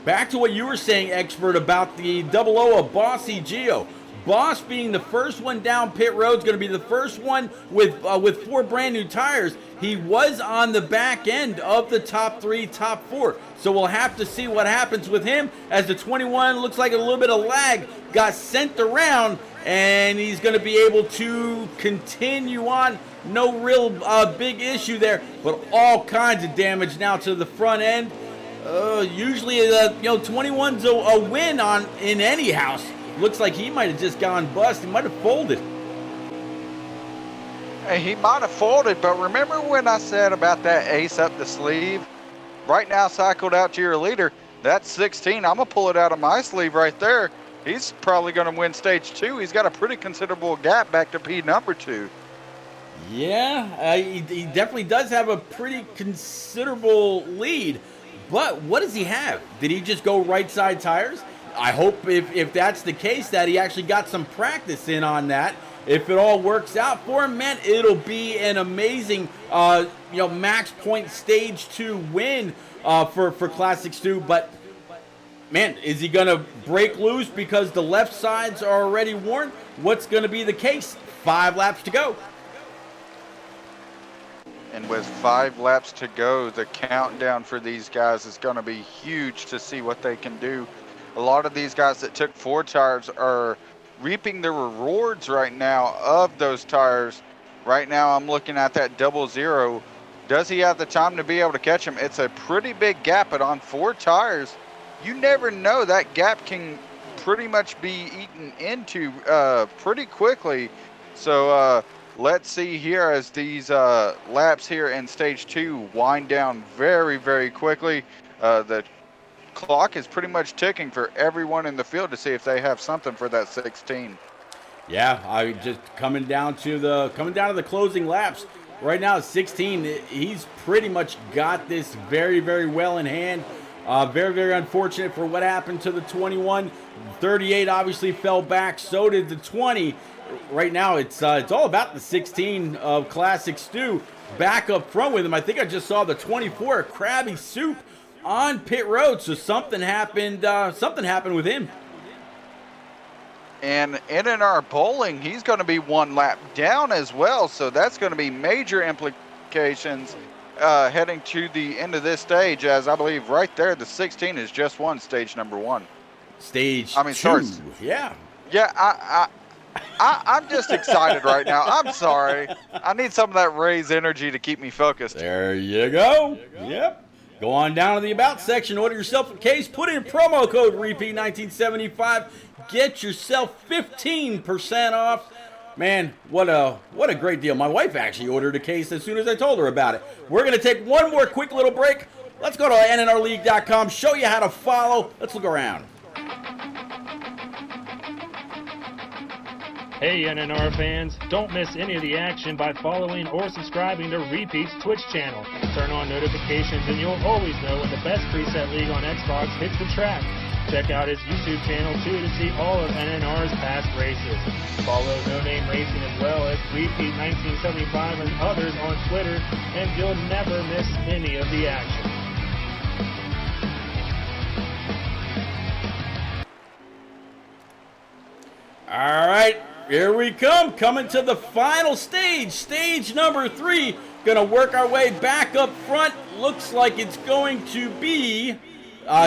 Back to what you were saying, Expert, about the 00 Bossy Geo. Boss being the first one down pit road is going to be the first one with 4 brand new tires. He was on the back end of the top 3, top 4. So we'll have to see what happens with him as the 21 looks like a little bit of lag got sent around, and he's going to be able to continue on. No real big issue there, but all kinds of damage now to the front end. Usually, 21's a win in any house. Looks like he might have just gone bust. He might have folded. Hey, he might have folded, but remember when I said about that ace up the sleeve? Right now, cycled out to your leader. That's 16. I'm going to pull it out of my sleeve right there. He's probably going to win stage 2. He's got a pretty considerable gap back to P number 2. Yeah, he definitely does have a pretty considerable lead. But what does he have? Did he just go right side tires? I hope if that's the case that he actually got some practice in on that. If it all works out for him, man, it'll be an amazing max point stage 2 win for Classics 2. But man, is he going to break loose because the left sides are already worn? What's going to be the case? 5 laps to go. And with 5 laps to go, the countdown for these guys is going to be huge to see what they can do. A lot of these guys that took 4 tires are reaping the rewards right now of those tires. Right now, I'm looking at that 00. Does he have the time to be able to catch him? It's a pretty big gap, but on 4 tires, you never know. That gap can pretty much be eaten into pretty quickly. So, let's see here as these laps here in stage 2 wind down very, very quickly. The clock is pretty much ticking for everyone in the field to see if they have something for that 16. Yeah, I just coming down to the closing laps. Right now, 16, he's pretty much got this very, very well in hand. Very, very unfortunate for what happened to the 21. 38 obviously fell back. So did the 20. Right now, it's all about the 16 of Classics 2. back up front with him. I think I just saw the 24 Krabby Soup on pit road, so something happened. Something happened with him. And NNR Bowling, he's going to be one lap down as well, so that's going to be major implications heading to the end of this stage, as I believe right there the 16 is just won stage number 1. Stage I mean, 2. sorry. Yeah. Yeah, I'm just excited right now. I'm sorry. I need some of that Ray's energy to keep me focused. There you go. Yep. Go on down to the About section, order yourself a case, put in promo code REPEAT1975, get yourself 15% off. Man, what a great deal. My wife actually ordered a case as soon as I told her about it. We're going to take one more quick little break. Let's go to NNRLeague.com, show you how to follow. Let's look around. Hey NNR fans, don't miss any of the action by following or subscribing to Repeat's Twitch channel. Turn on notifications and you'll always know when the best preset league on Xbox hits the track. Check out his YouTube channel too to see all of NNR's past races. Follow No Name Racing as well as Repeat 1975 and others on Twitter, and you'll never miss any of the action. All right. Here we come, coming to the final stage, stage number 3. Gonna work our way back up front. Looks like it's going to be,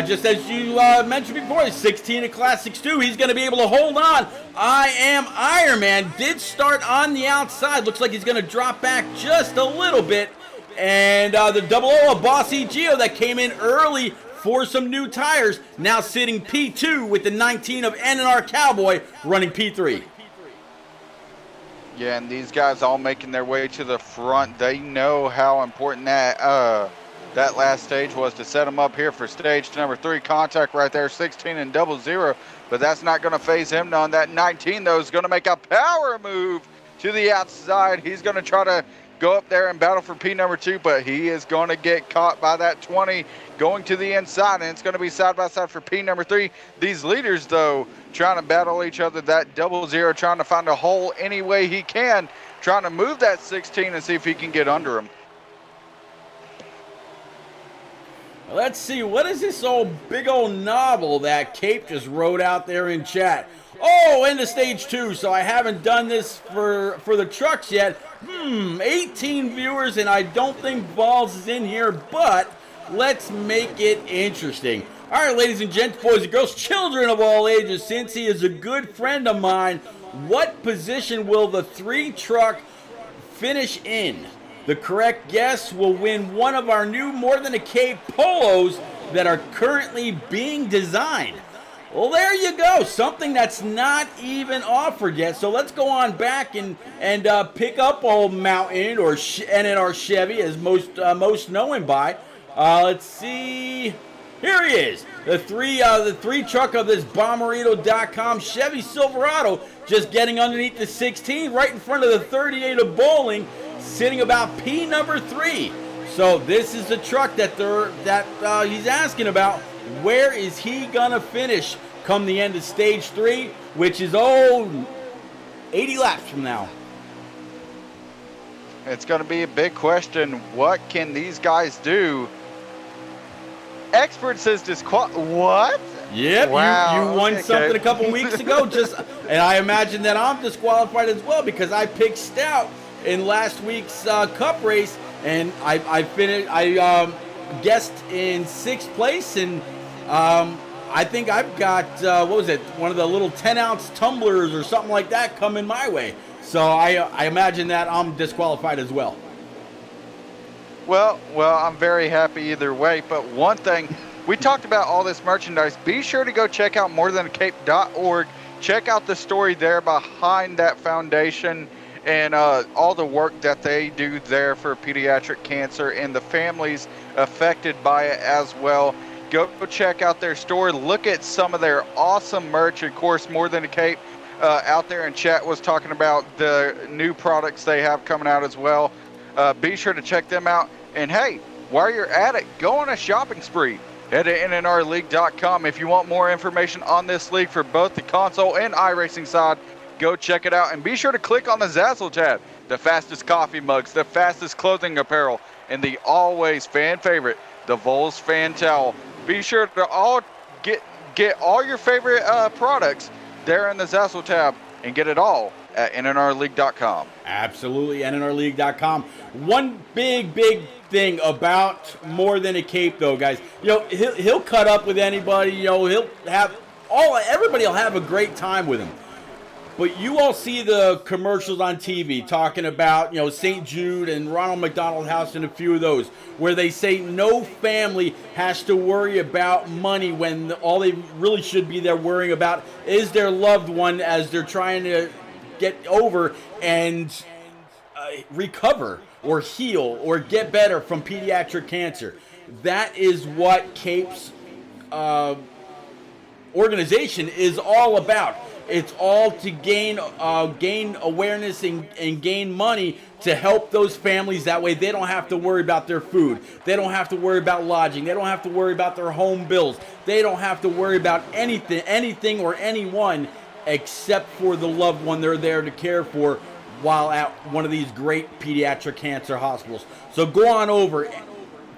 just as you mentioned before, 16 of Classics 2. He's gonna be able to hold on. I Am Iron Man did start on the outside. Looks like he's gonna drop back just a little bit. And the 00 of Bossy Geo that came in early for some new tires, now sitting P2 with the 19 of NNR Cowboy running P3. Yeah, and these guys all making their way to the front. They know how important that last stage was to set them up here for stage number 3. Contact right there, 16 and 00. But that's not going to phase him none. That 19, though, is going to make a power move to the outside. He's going to try to go up there and battle for P number 2, but he is going to get caught by that 20 going to the inside, and it's going to be side by side for P number 3. These leaders, though, trying to battle each other. That 00 trying to find a hole any way he can, trying to move that 16 and see if he can get under him. Let's see, what is this big old novel that Cape just wrote out there in chat? Oh, into stage 2, so I haven't done this for the trucks yet. 18 viewers, and I don't think Balls is in here, but let's make it interesting. All right, ladies and gents, boys and girls, children of all ages, since he is a good friend of mine, what position will the 3 truck finish in? The correct guess will win one of our new More Than a Cape polos that are currently being designed. Well, there you go. Something that's not even offered yet. So let's go on back and pick up old Mountain, or NNR Chevy, as most know him by. Let's see. Here he is. The three truck of this Bomberito.com Chevy Silverado, just getting underneath the 16, right in front of the 38 of Bowling, sitting about P number 3. So this is the truck that he's asking about. Where is he gonna finish come the end of stage 3, which is 80 laps from now? It's going to be a big question. What can these guys do? Expert says what? Yep, wow. you won something a couple weeks ago, and I imagine that I'm disqualified as well because I picked Stout in last week's Cup race, and I guessed in 6th place, and I think I've got one of the little 10-ounce tumblers or something like that coming my way. So I imagine that I'm disqualified as well. Well, I'm very happy either way. But one thing, we talked about all this merchandise. Be sure to go check out morethancape.org. Check out the story there behind that foundation and all the work that they do there for pediatric cancer and the families affected by it as well. Go check out their store. Look at some of their awesome merch. Of course, More Than a Cape out there in chat was talking about the new products they have coming out as well. Be sure to check them out. And hey, while you're at it, go on a shopping spree. Head to NNRLeague.com if you want more information on this league for both the console and iRacing side. Go check it out. And be sure to click on the Zazzle tab. the fastest coffee mugs, the fastest clothing apparel, and the always fan favorite, the Vols fan towel. Be sure to all get all your favorite products there in the Zazzle tab and get it all at nnrleague.com. Absolutely, nnrleague.com. One big thing about More Than a Cape, though, guys. He'll cut up with anybody. He'll have everybody will have a great time with him. But you all see the commercials on TV talking about, St. Jude and Ronald McDonald House and a few of those, where they say no family has to worry about money when all they really should be there worrying about is their loved one as they're trying to get over and recover or heal or get better from pediatric cancer. That is what Cape's organization is all about. It's all to gain awareness and gain money to help those families. That way they don't have to worry about their food. They don't have to worry about lodging. They don't have to worry about their home bills. They don't have to worry about anything or anyone except for the loved one they're there to care for while at one of these great pediatric cancer hospitals. So go on over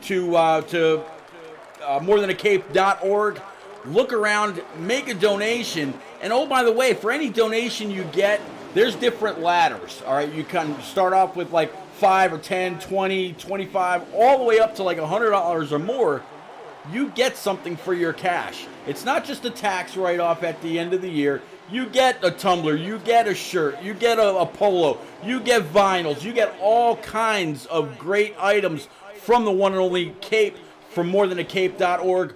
to morethan-a-cape.org. Look around, make a donation, and oh, by the way, for any donation you get, there's different ladders, all right? You can start off with like 5 or 10, 20, 25, all the way up to like $100 or more. You get something for your cash. It's not just a tax write-off at the end of the year. You get a tumbler, you get a shirt, you get a polo, you get vinyls, you get all kinds of great items from the one and only Cape, from morethan-a-cape.org.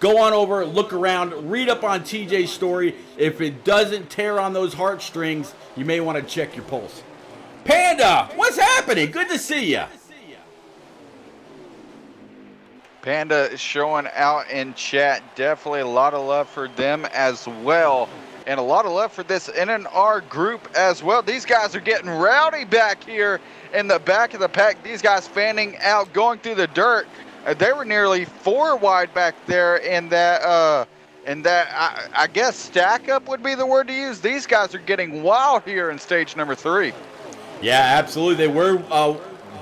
Go on over, look around, read up on TJ's story. If it doesn't tear on those heartstrings, you may want to check your pulse. Panda, what's happening? Good to see you. Panda is showing out in chat. Definitely a lot of love for them as well. And a lot of love for this NNR group as well. These guys are getting rowdy back here in the back of the pack. These guys fanning out, going through the dirt. They were nearly 4 wide back there in that, I guess stack up would be the word to use. These guys are getting wild here in stage number 3. Yeah, absolutely. They were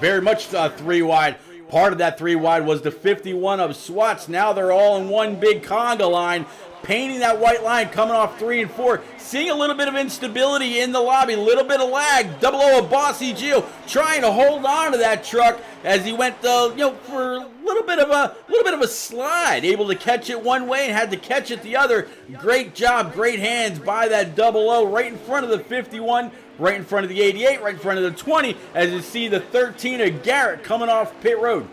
very much 3 wide. Part of that 3 wide was the 51 of SWATs. Now they're all in one big conga line, painting that white line, coming off 3 and 4. Seeing a little bit of instability in the lobby, a little bit of lag. 00 of Bossy Gio trying to hold on to that truck as he went, for a little bit of a slide, able to catch it one way and had to catch it the other. Great job, great hands by that 00 right in front of the 51, right in front of the 88, right in front of the 20. As you see the 13 of Garrett coming off pit road.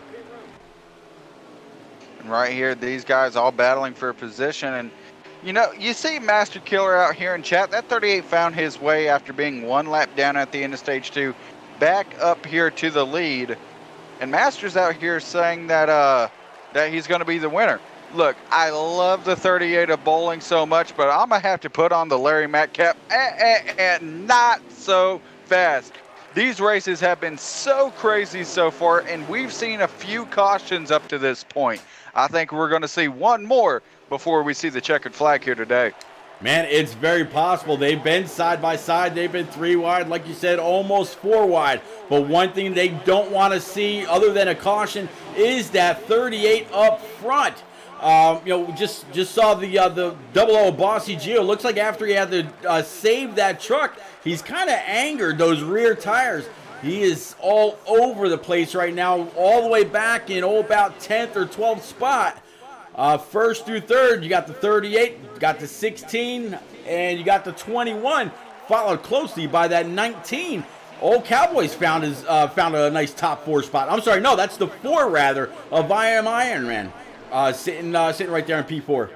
And right here, these guys all battling for a position. And you see Master Killer out here in chat. That 38 found his way after being 1 lap down at the end of stage 2, back up here to the lead. And Master's out here saying that he's going to be the winner. Look, I love the 38 of bowling so much, but I'm going to have to put on the Larry Mack cap. And not so fast. These races have been so crazy so far, and we've seen a few cautions up to this point. I think we're going to see one more before we see the checkered flag here today. Man, it's very possible. They've been side by side. They've been 3 wide, like you said, almost 4 wide. But one thing they don't want to see, other than a caution, is that 38 up front. Just saw the 00 Bossy Gio. Looks like after he had to save that truck, he's kind of angered those rear tires. He is all over the place right now, all the way back in about 10th or 12th spot. First through third, you got the 38, you got the 16, and you got the 21, followed closely by that 19. Old Cowboys found a nice top 4 spot. I'm sorry, no, that's the 4 rather of I Am Iron Man, sitting right there in P4.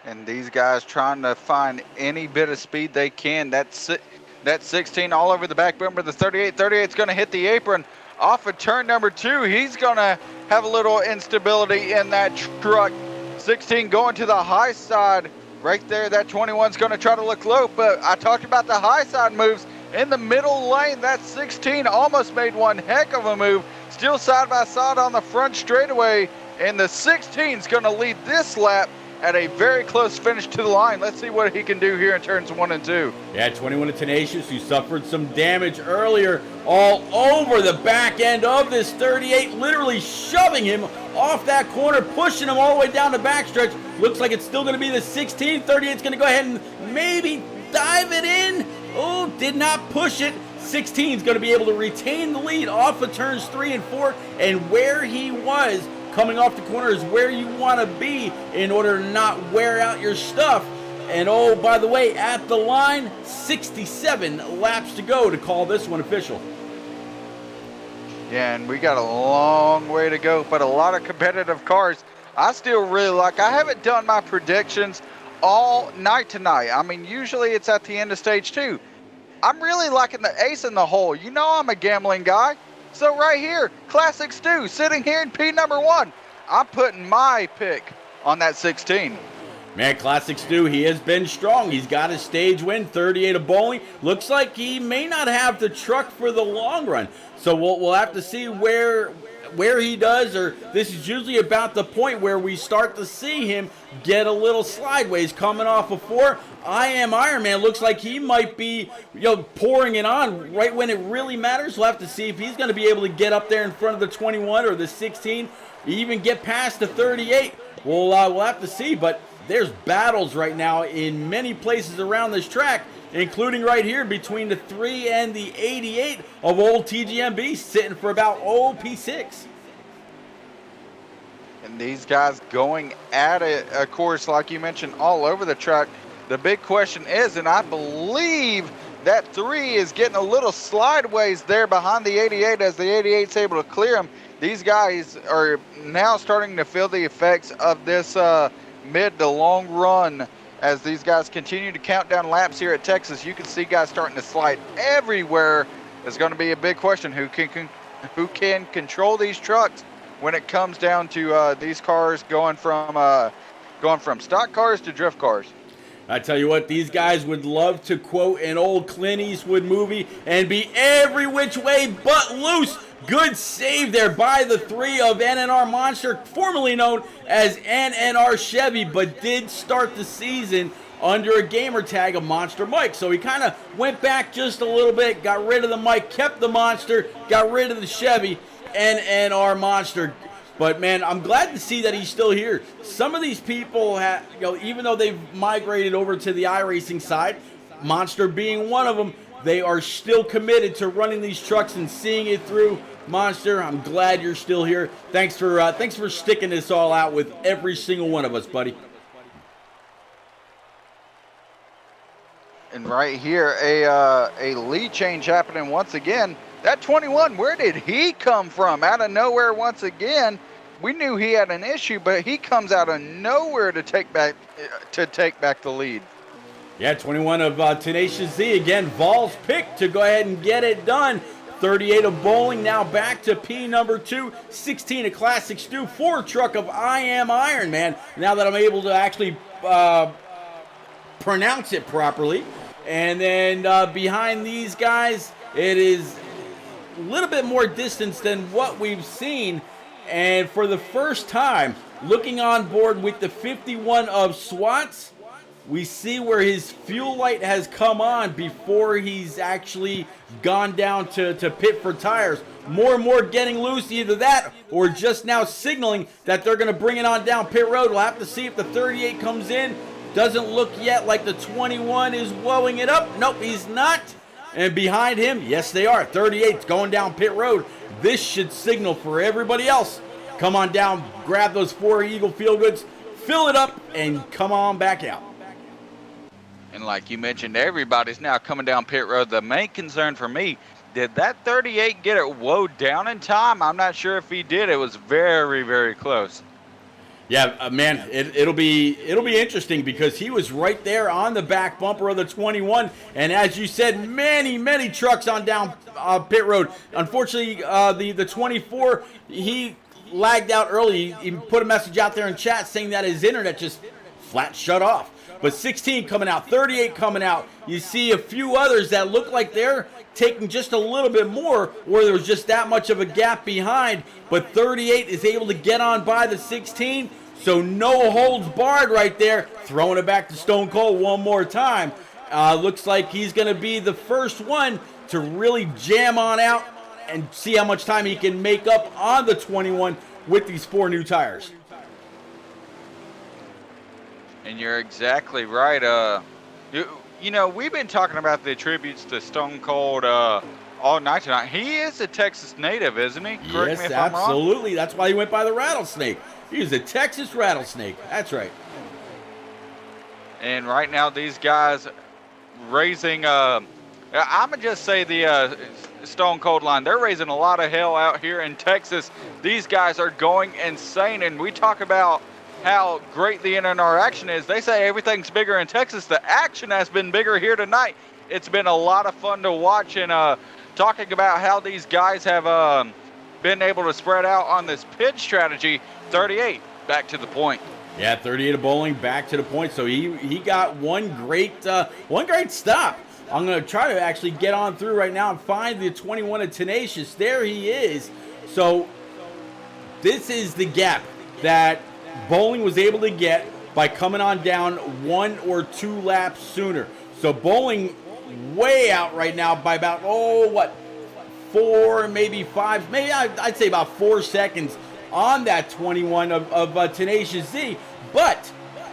And these guys trying to find any bit of speed they can. That 16 all over the back bumper. The 38's going to hit the apron off of turn number 2. He's going to have a little instability in that truck. 16 going to the high side right there. That 21's going to try to look low, but I talked about the high side moves. In the middle lane, that 16 almost made one heck of a move. Still side by side on the front straightaway, and the 16's going to lead this lap at a very close finish to the line. Let's see what he can do here in turns 1 and 2. Yeah, 21 of Tenacious, who suffered some damage earlier all over the back end of this 38, literally shoving him off that corner, pushing him all the way down the backstretch. Looks like it's still going to be the 16. 38's going to go ahead and maybe dive it in. Oh, did not push it. 16 is going to be able to retain the lead off of turns 3 and 4, and where he was coming off the corner is where you want to be in order to not wear out your stuff. And oh, by the way, at the line, 67 laps to go to call this one official. Yeah, and we got a long way to go, but a lot of competitive cars. I still really like, I haven't done my predictions all night tonight. I mean, usually it's at the end of stage 2. I'm really liking the ace in the hole. You know I'm a gambling guy. So right here, Classic Stu sitting here in P number 1. I'm putting my pick on that 16. Man, Classic Stu, he has been strong. He's got a stage win, 38 of bowling. Looks like he may not have the truck for the long run. So we'll have to see where he does, or this is usually about the point where we start to see him get a little sideways coming off of 4. I Am Iron Man looks like he might be, pouring it on right when it really matters. We'll have to see if he's going to be able to get up there in front of the 21 or the 16, even get past the 38. We'll have to see, but there's battles right now in many places around this track, including right here between the 3 and the 88 of old TGMB, sitting for about P6. And these guys going at it, of course, like you mentioned, all over the track. The big question is, and I believe that 3 is getting a little slideways there behind the 88 as the 88's able to clear him. These guys are now starting to feel the effects of this mid to long run as these guys continue to count down laps here at Texas. You can see guys starting to slide everywhere. It's going to be a big question. Who can control these trucks when it comes down to these cars going from stock cars to drift cars? I tell you what, these guys would love to quote an old Clint Eastwood movie and be every which way but loose. Good save there by the 3 of NNR Monster, formerly known as NNR Chevy, but did start the season under a gamer tag of Monster Mike. So he kind of went back just a little bit, got rid of the Mike, kept the Monster, got rid of the Chevy, NNR Monster. But, man, I'm glad to see that he's still here. Some of these people, even though they've migrated over to the iRacing side, Monster being one of them, they are still committed to running these trucks and seeing it through. Monster, I'm glad you're still here. Thanks for sticking this all out with every single one of us, buddy. And right here, a lead change happening once again. That 21, where did he come from? Out of nowhere once again. We knew he had an issue, but he comes out of nowhere to take back the lead. Yeah, 21 of Tenacious Z again. Vols pick to go ahead and get it done. 38 of bowling, now back to P number 2. 16 of Classic Stu. 4 truck of I Am Iron Man. Now that I'm able to actually pronounce it properly. And then behind these guys, it is a little bit more distance than what we've seen. And for the first time, looking on board with the 51 of Swats, we see where his fuel light has come on before he's actually gone down to pit for tires. More and more getting loose, either that or just now signaling that they're going to bring it on down pit road. We'll have to see if the 38 comes in. Doesn't look yet like the 21 is blowing it up. Nope, he's not. And behind him, yes, they are. 38's going down pit road. This should signal for everybody else. Come on down, grab those 4 Eagle Feel Goods, fill it up, and come on back out. And like you mentioned, everybody's now coming down pit road. The main concern for me, did that 38 get it woed down in time? I'm not sure if he did. It was very, very close. Yeah, man, it'll be interesting because he was right there on the back bumper of the 21, and as you said, many trucks on down pit road. Unfortunately, the 24, he lagged out early. He put a message out there in chat saying that his internet just flat shut off. But 16 coming out, 38 coming out. You see a few others that look like they're taking just a little bit more, or there was just that much of a gap behind. But 38 is able to get on by the 16. So no holds barred right there. Throwing it back to Stone Cold one more time. Looks like he's going to be the first one to really jam on out and see how much time he can make up on the 21 with these 4 new tires. And you're exactly right. You know, we've been talking about the tributes to Stone Cold all night tonight. He is a Texas native, isn't he? Correct me if I'm wrong. Absolutely. That's why he went by the Rattlesnake. He's a Texas Rattlesnake. That's right. And right now, these guys raising, I'm going to just say the Stone Cold line, they're raising a lot of hell out here in Texas. These guys are going insane. And we talk about how great the NNR action is. They say everything's bigger in Texas. The action has been bigger here tonight. It's been a lot of fun to watch, and talking about how these guys have been able to spread out on this pit strategy. 38 back to the point. Yeah, 38 of Bowling back to the point. So he got one great stop. I'm going to try to actually get on through right now and find the 21 of Tenacious. There he is. So this is the gap that Bowling was able to get by coming on down 1 or 2 laps sooner. So Bowling way out right now by about 4, maybe 5, maybe I'd say about 4 seconds on that 21 of Tenacious Z. But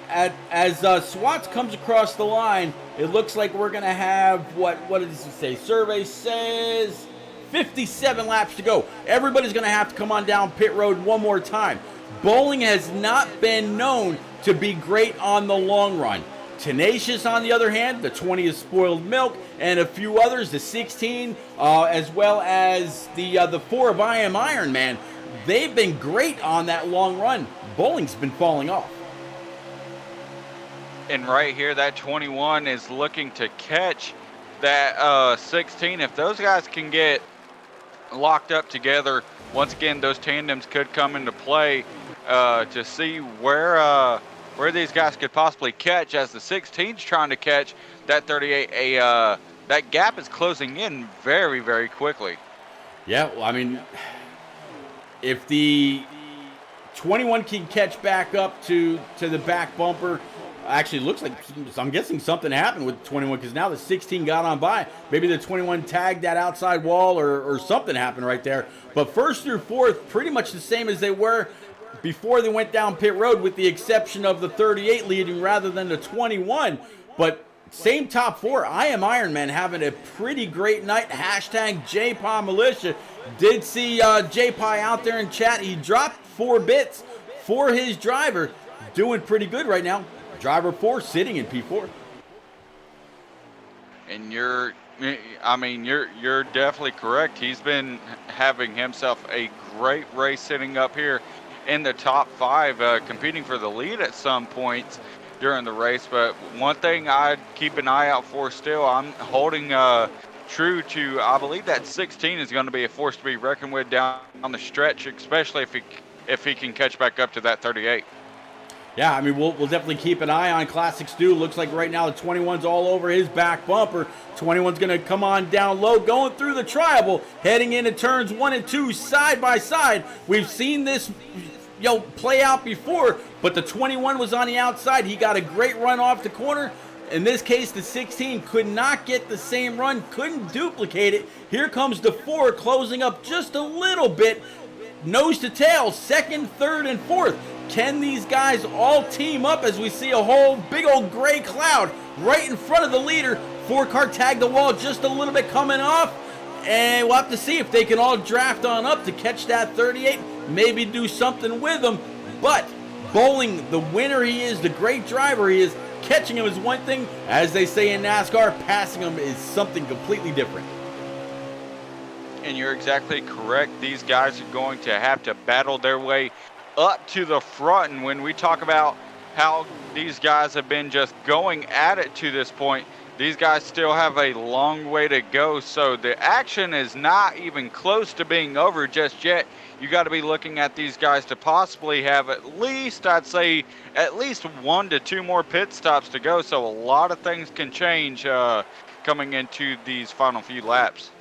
as Swats comes across the line, it looks like we're going to have, what does it say? Survey says 57 laps to go. Everybody's going to have to come on down pit road one more time. Bowling has not been known to be great on the long run. Tenacious, on the other hand, the 20 is Spoiled Milk, and a few others, the 16, as well as the 4 of I Am Iron Man, they've been great on that long run. Bowling's been falling off. And right here, that 21 is looking to catch that 16. If those guys can get locked up together, once again, those tandems could come into play to see where these guys could possibly catch, as the 16's trying to catch that 38. That gap is closing in very, very quickly. Yeah, well, I mean, if the 21 can catch back up to the back bumper, actually looks like, I'm guessing something happened with 21, because now the 16 got on by. Maybe the 21 tagged that outside wall or something happened right there. But first through fourth, pretty much the same as they were before they went down pit road, with the exception of the 38 leading rather than the 21. But same top 4. I Am Iron Man having a pretty great night. Hashtag JPA Militia. Did see JPA out there in chat. He dropped 4 bits for his driver. Doing pretty good right now. Driver 4 sitting in P4. And you're definitely correct. He's been having himself a great race sitting up here in the top 5, competing for the lead at some points during the race. But one thing I'd keep an eye out for still, I'm holding true to, I believe that 16 is going to be a force to be reckoned with down on the stretch, especially if he can catch back up to that 38. Yeah, I mean, we'll definitely keep an eye on Classic Stu. Looks like right now the 21's all over his back bumper. 21's going to come on down low, going through the triangle, heading into turns 1 and 2 side by side. We've seen this play out before, but the 21 was on the outside. He got a great run off the corner. In this case, the 16 could not get the same run, couldn't duplicate it. Here comes the 4 closing up just a little bit. Nose to tail, 2nd, 3rd, and 4th. Can these guys all team up as we see a whole big old gray cloud right in front of the leader? 4-car tag the wall just a little bit coming off. And we'll have to see if they can all draft on up to catch that 38. Maybe do something with them. But Bowling, the winner he is, the great driver he is, catching him is one thing. As they say in NASCAR, passing him is something completely different. And you're exactly correct. These guys are going to have to battle their way up to the front. And when we talk about how these guys have been just going at it to this point, these guys still have a long way to go. So the action is not even close to being over just yet. You got to be looking at these guys to possibly have at least, I'd say, at least 1 to 2 more pit stops to go. So a lot of things can change coming into these final few laps.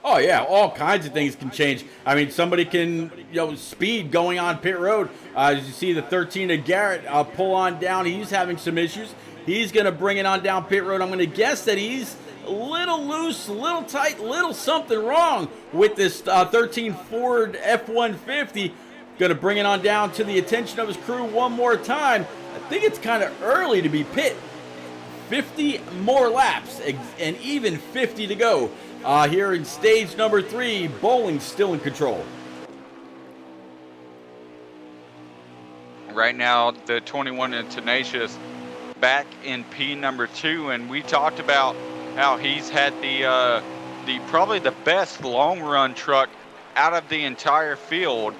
Oh yeah, all kinds of things can change. I mean, somebody can, speed going on pit road. As you see, the 13 of Garrett pull on down. He's having some issues. He's going to bring it on down pit road. I'm going to guess that he's a little loose, a little tight, little something wrong with this 13 Ford F-150. Going to bring it on down to the attention of his crew one more time. I think it's kind of early to be pit. 50 more laps and even 50 to go. Here in stage number 3, Bowling still in control. Right now, the 21 and Tenacious back in P number 2, and we talked about how he's had the probably the best long run truck out of the entire field,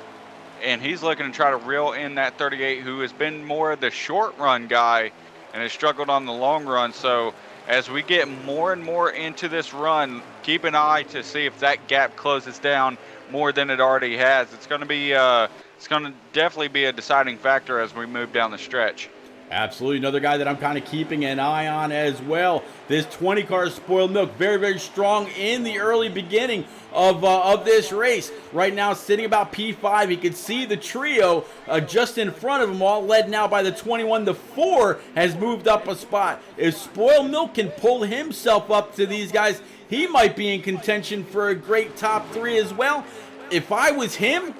and he's looking to try to reel in that 38, who has been more of the short run guy and has struggled on the long run. So as we get more and more into this run, keep an eye to see if that gap closes down more than it already has. It's going to definitely be a deciding factor as we move down the stretch. Absolutely. Another guy that I'm kind of keeping an eye on as well. This 20 car Spoiled Milk, very, very strong in the early beginning of this race. Right now, sitting about P5. He can see the trio just in front of him, all led now by the 21. The 4 has moved up a spot. If Spoiled Milk can pull himself up to these guys, he might be in contention for a great top 3 as well. If I was him,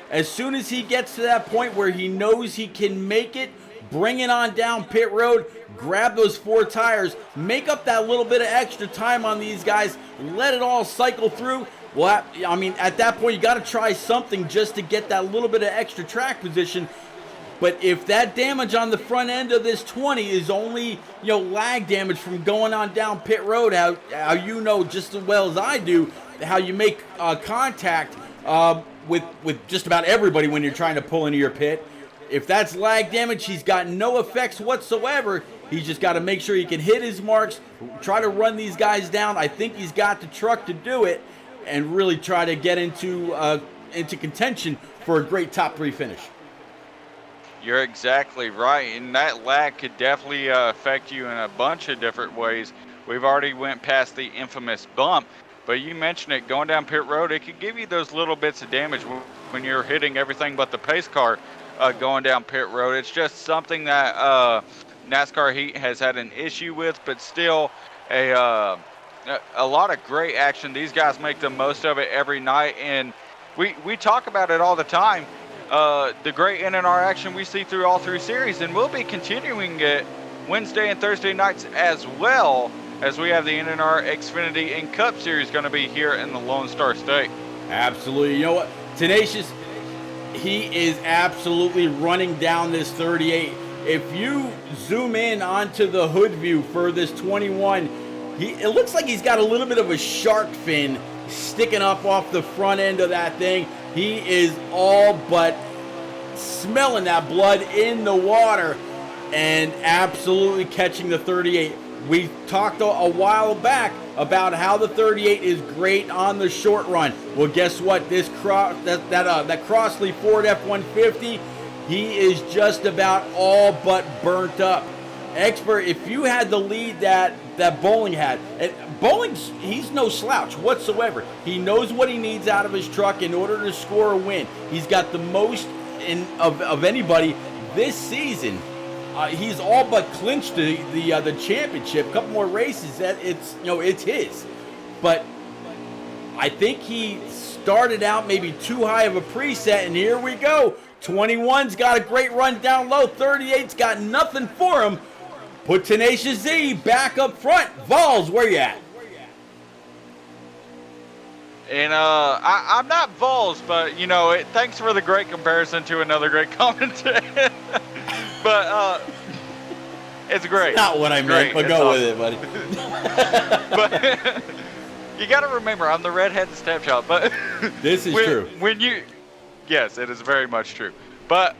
as soon as he gets to that point where he knows he can make it, bring it on down pit road, grab those 4 tires, make up that little bit of extra time on these guys, let it all cycle through. Well, I mean, at that point, you got to try something just to get that little bit of extra track position. But if that damage on the front end of this 20 is only, lag damage from going on down pit road, how you know just as well as I do how you make contact with just about everybody when you're trying to pull into your pit. If that's lag damage, he's got no effects whatsoever. He's just got to make sure he can hit his marks, try to run these guys down. I think he's got the truck to do it, and really try to get into contention for a great top 3 finish. You're exactly right, and that lag could definitely affect you in a bunch of different ways. We've already went past the infamous bump, but you mentioned it, going down pit road, it could give you those little bits of damage when you're hitting everything but the pace car. Going down pit road. It's just something that NASCAR Heat has had an issue with, but still a lot of great action. These guys make the most of it every night, and we talk about it all the time. The great NNR action we see through all 3 series, and we'll be continuing it Wednesday and Thursday nights as well, as we have the NNR Xfinity and Cup Series going to be here in the Lone Star State. Absolutely. You know what? Tenacious, he is absolutely running down this 38. If you zoom in onto the hood view for this 21, it looks like he's got a little bit of a shark fin sticking up off the front end of that thing. He is all but smelling that blood in the water and absolutely catching the 38. We talked a while back about how the 38 is great on the short run. Well, guess what? This that Crossley Ford F-150, he is just about all but burnt up. Expert, if you had the lead that Bowling had, and Bowling's, he's no slouch whatsoever. He knows what he needs out of his truck in order to score a win. He's got the most of anybody this season. He's all but clinched the championship. A couple more races, that it's his. But I think he started out maybe too high of a preset, and here we go. 21's got a great run down low. 38's got nothing for him. Put Tenacious Z back up front. Vols, where you at? And I'm not Vols, but thanks for the great comparison to another great commentator. But it's great. Not what I meant, but go with it, buddy. But you got to remember, I'm the redheaded stepchild. But this is true. Yes, it is very much true. But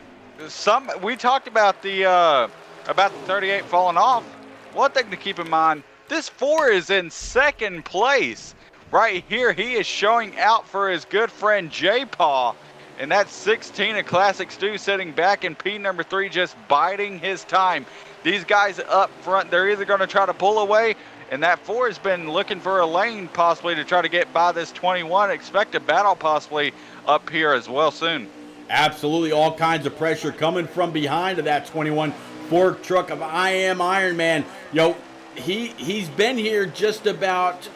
we talked about the 38 falling off. One thing to keep in mind: this 4 is in second place. Right here, he is showing out for his good friend J-Paw. And that's 16 of Classic Stu sitting back in P number 3, just biding his time. These guys up front, they're either going to try to pull away And that 4 has been looking for a lane possibly to try to get by this 21. Expect a battle possibly up here as well soon. Absolutely, all kinds of pressure coming from behind of that 21 fork truck of I Am Iron Man. He's been here just about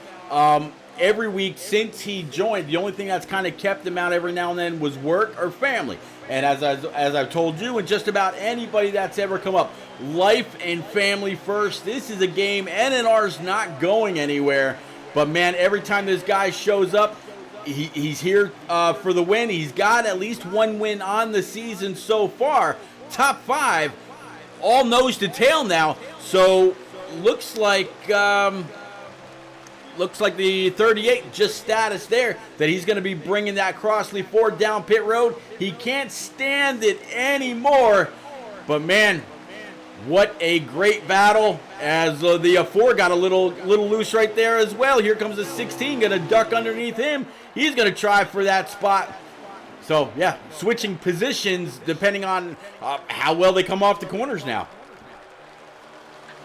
every week since he joined. The only thing that's kind of kept him out every now and then was work or family. And as I've told you, and just about anybody that's ever come up, life and family first. This is a game. NNR's not going anywhere. But man, every time this guy shows up, he's here for the win. He's got at least one win on the season so far. Top 5, all nose to tail now. So looks like the 38 just status there that he's going to be bringing that Crossley Ford down pit road. He can't stand it anymore. But man, what a great battle as the 4 got a little loose right there as well. Here comes the 16, going to duck underneath him. He's going to try for that spot. So yeah, switching positions depending on how well they come off the corners now.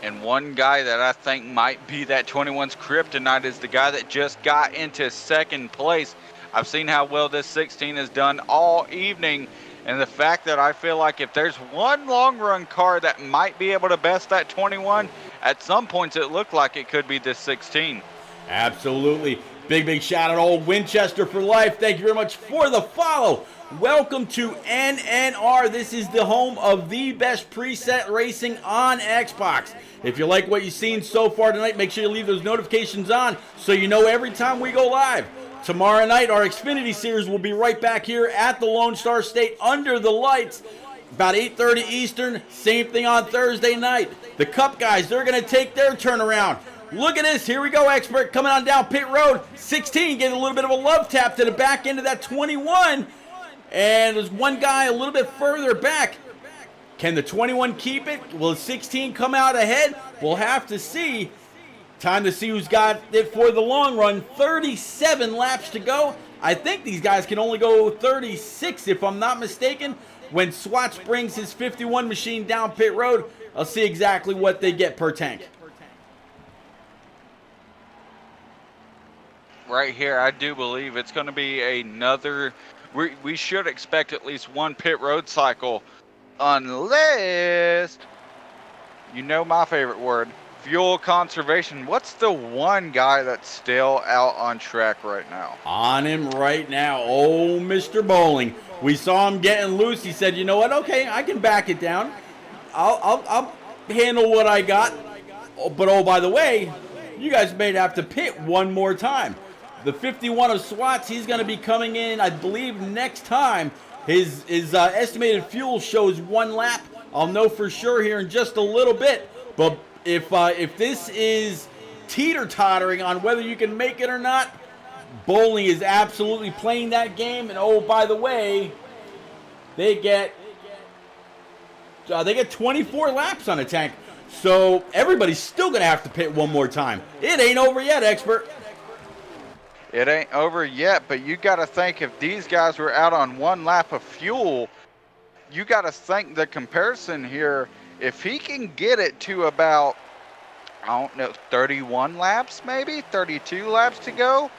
And one guy that I think might be that 21's kryptonite is the guy that just got into second place. I've seen how well this 16 has done all evening, and the fact that I feel like if there's one long run car that might be able to best that 21, at some points it looked like it could be this 16. Absolutely. Big shout out to old Winchester for life. Thank you very much for the follow. Welcome to NNR. This is the home of the best preset racing on Xbox. If you like what you've seen so far tonight, make sure you leave those notifications on so you know every time we go live. Tomorrow night, our Xfinity Series will be right back here at the Lone Star State under the lights. About 8:30 Eastern. Same thing on Thursday night. The Cup guys, they're going to take their turnaround. Look at this. Here we go, Expert. Coming on down pit road. 16 getting a little bit of a love tap to the back end of that 21. And there's one guy a little bit further back. Can the 21 keep it? Will 16 come out ahead? We'll have to see. Time to see who's got it for the long run. 37 laps to go. I think these guys can only go 36 if I'm not mistaken. When Swatch brings his 51 machine down pit road, I'll see exactly what they get per tank. Right here, I do believe it's going to be another. We should expect at least one pit road cycle, unless, you know my favorite word, fuel conservation. What's the one guy that's still out on track right now? On him right now. Oh, Mr. Bowling. We saw him getting loose. He said, you know what? Okay, I can back it down. I'll handle what I got. Oh, but oh, by the way, you guys may have to pit one more time. The 51 of Swats, he's going to be coming in, I believe, next time. His estimated fuel shows 1 lap. I'll know for sure here in just a little bit. But if this is teeter-tottering on whether you can make it or not, Bowling is absolutely playing that game. And oh, by the way, they get 24 laps on a tank. So everybody's still going to have to pit one more time. It ain't over yet, Expert. It ain't over yet, but you got to think if these guys were out on 1 lap of fuel, you got to think the comparison here, if he can get it to about, I don't know, 31 laps maybe, 32 laps to go,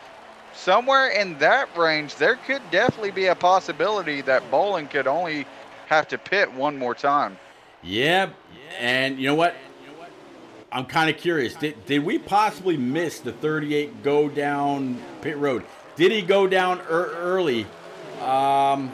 somewhere in that range, there could definitely be a possibility that Bowling could only have to pit one more time. Yeah, and you know what? I'm kind of curious. Did we possibly miss the 38 go down pit road? Did he go down early? I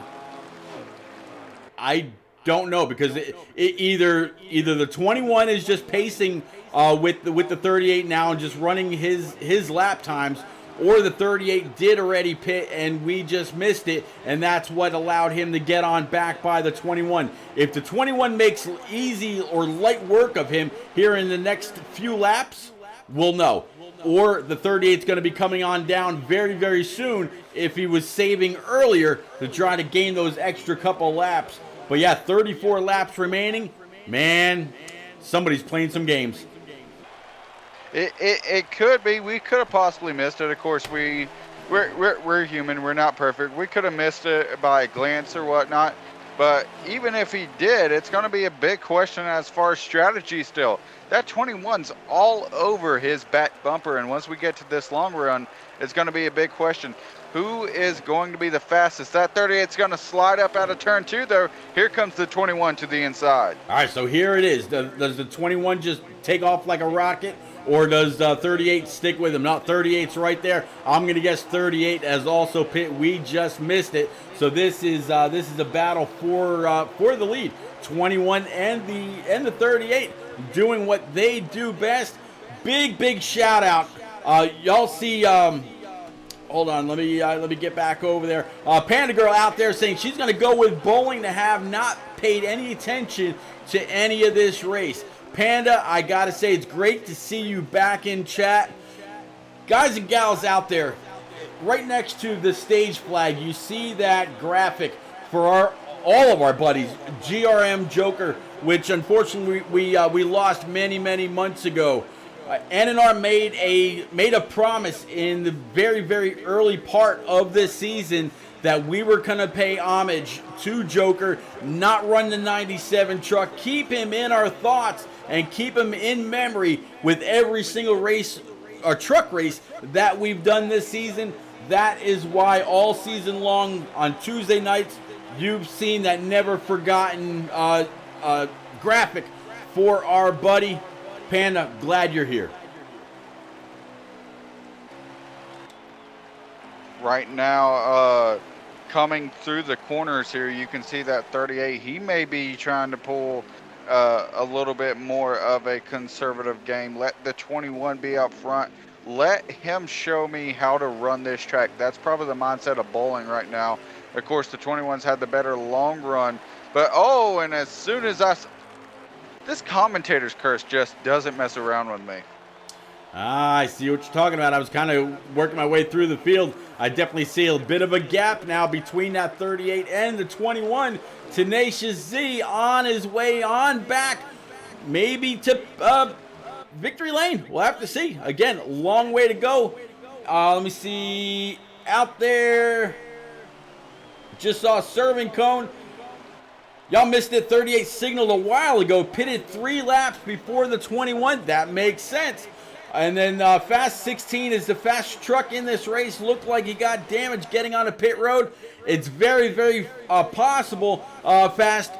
don't know, because either the 21 is just pacing with the 38 now and just running his lap times, or the 38 did already pit and we just missed it, and that's what allowed him to get on back by the 21. If the 21 makes easy or light work of him here in the next few laps, we'll know. Or the 38 is going to be coming on down very, very soon if he was saving earlier to try to gain those extra couple laps. But yeah, 34 laps remaining. Man, somebody's playing some games. It could be. We could have possibly missed it. Of course, we're human. We're not perfect. We could have missed it by a glance or whatnot. But even if he did, it's going to be a big question as far as strategy still. That 21's all over his back bumper, and once we get to this long run, it's going to be a big question. Who is going to be the fastest? That 38's going to slide up out of turn 2, though. Here comes the 21 to the inside. All right, so here it is. Does the 21 just take off like a rocket, or does 38 stick with him? Not 38's right there. I'm going to guess 38 as also pit. We just missed it. So this is a battle for the lead. 21 and the 38 doing what they do best. Big shout out. Y'all see. Hold on, let me get back over there. Panda Girl out there saying she's going to go with bowling to have not paid any attention to any of this race. Panda, I got to say it's great to see you back in chat. Guys and gals out there, right next to the stage flag, you see that graphic for all of our buddies, GRM Joker, which unfortunately we lost many months ago. NNR made a promise in the very early part of this season that we were going to pay homage to Joker, not run the 97 truck, keep him in our thoughts, and keep him in memory with every single race or truck race that we've done this season. That is why all season long on Tuesday nights, you've seen that never forgotten graphic for our buddy. Panda, glad you're here. Right now, coming through the corners here, you can see that 38. He may be trying to pull a little bit more of a conservative game. Let the 21 be up front. Let him show me how to run this track. That's probably the mindset of bowling right now. Of course, the 21's had the better long run. But, oh, and as soon as this commentator's curse just doesn't mess around with me. I see what you're talking about. I was kind of working my way through the field. I definitely see a bit of a gap now between that 38 and the 21. Tenacious Z on his way on back, maybe to victory lane. We'll have to see. Again, long way to go. Let me see. Out there, just saw serving cone. Y'all missed it. 38 signaled a while ago. Pitted 3 laps before the 21. That makes sense. And then Fast 16 is the fastest truck in this race. Looked like he got damaged getting on a pit road. It's very possible, Fast.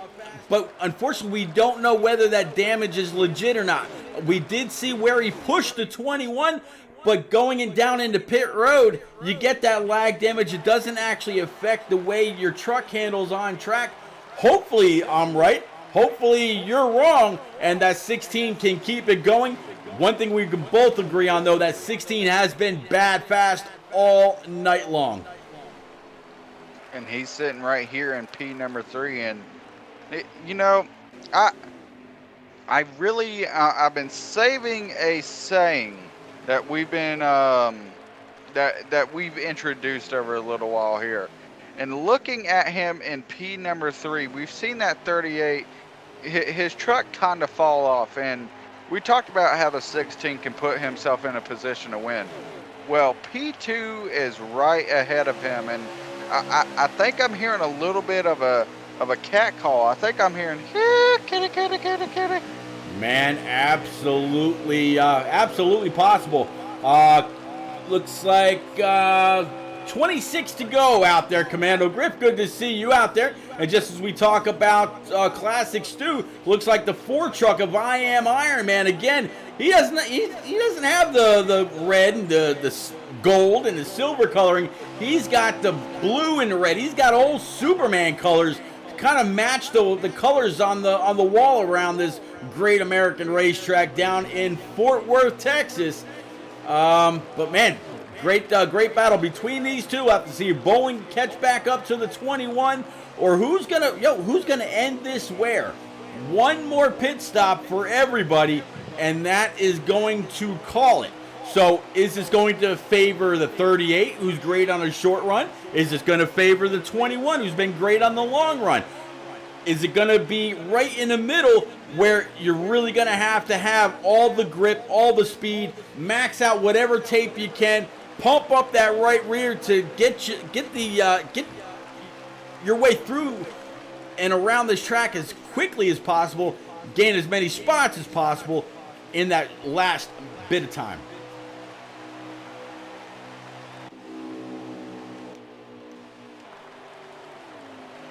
But unfortunately, we don't know whether that damage is legit or not. We did see where he pushed the 21, but going down into pit road, you get that lag damage. It doesn't actually affect the way your truck handles on track. Hopefully I'm right. Hopefully you're wrong, and that 16 can keep it going. One thing we can both agree on, though, that 16 has been bad fast all night long. And he's sitting right here in P number 3, and you know, I've been saving a saying that we've been that we've introduced over a little while here. And looking at him in P number 3, we've seen that 38, his truck kind of fall off. And we talked about how the 16 can put himself in a position to win. Well, P2 is right ahead of him. And I think I'm hearing a little bit of a cat call. I think I'm hearing, kitty, kitty, kitty, kitty. Man, absolutely possible. Looks like 26 to go out there, Commando Griff. Good to see you out there. And just as we talk about Classic Stu, looks like the 4 truck of I Am Iron Man again. He doesn't have the red and the gold and the silver coloring. He's got the blue and the red. He's got old Superman colors to kind of match the colors on the wall around this great American racetrack down in Fort Worth, Texas. But man, great battle between these two. We'll have to see if Bowling catch back up to the 21, or who's gonna end this where. One more pit stop for everybody, and that is going to call it. So is this going to favor the 38, who's great on a short run? Is this going to favor the 21, who's been great on the long run? Is it going to be right in the middle where you're really going to have all the grip, all the speed, max out whatever tape you can, pump up that right rear to get your way through and around this track as quickly as possible, gain as many spots as possible in that last bit of time.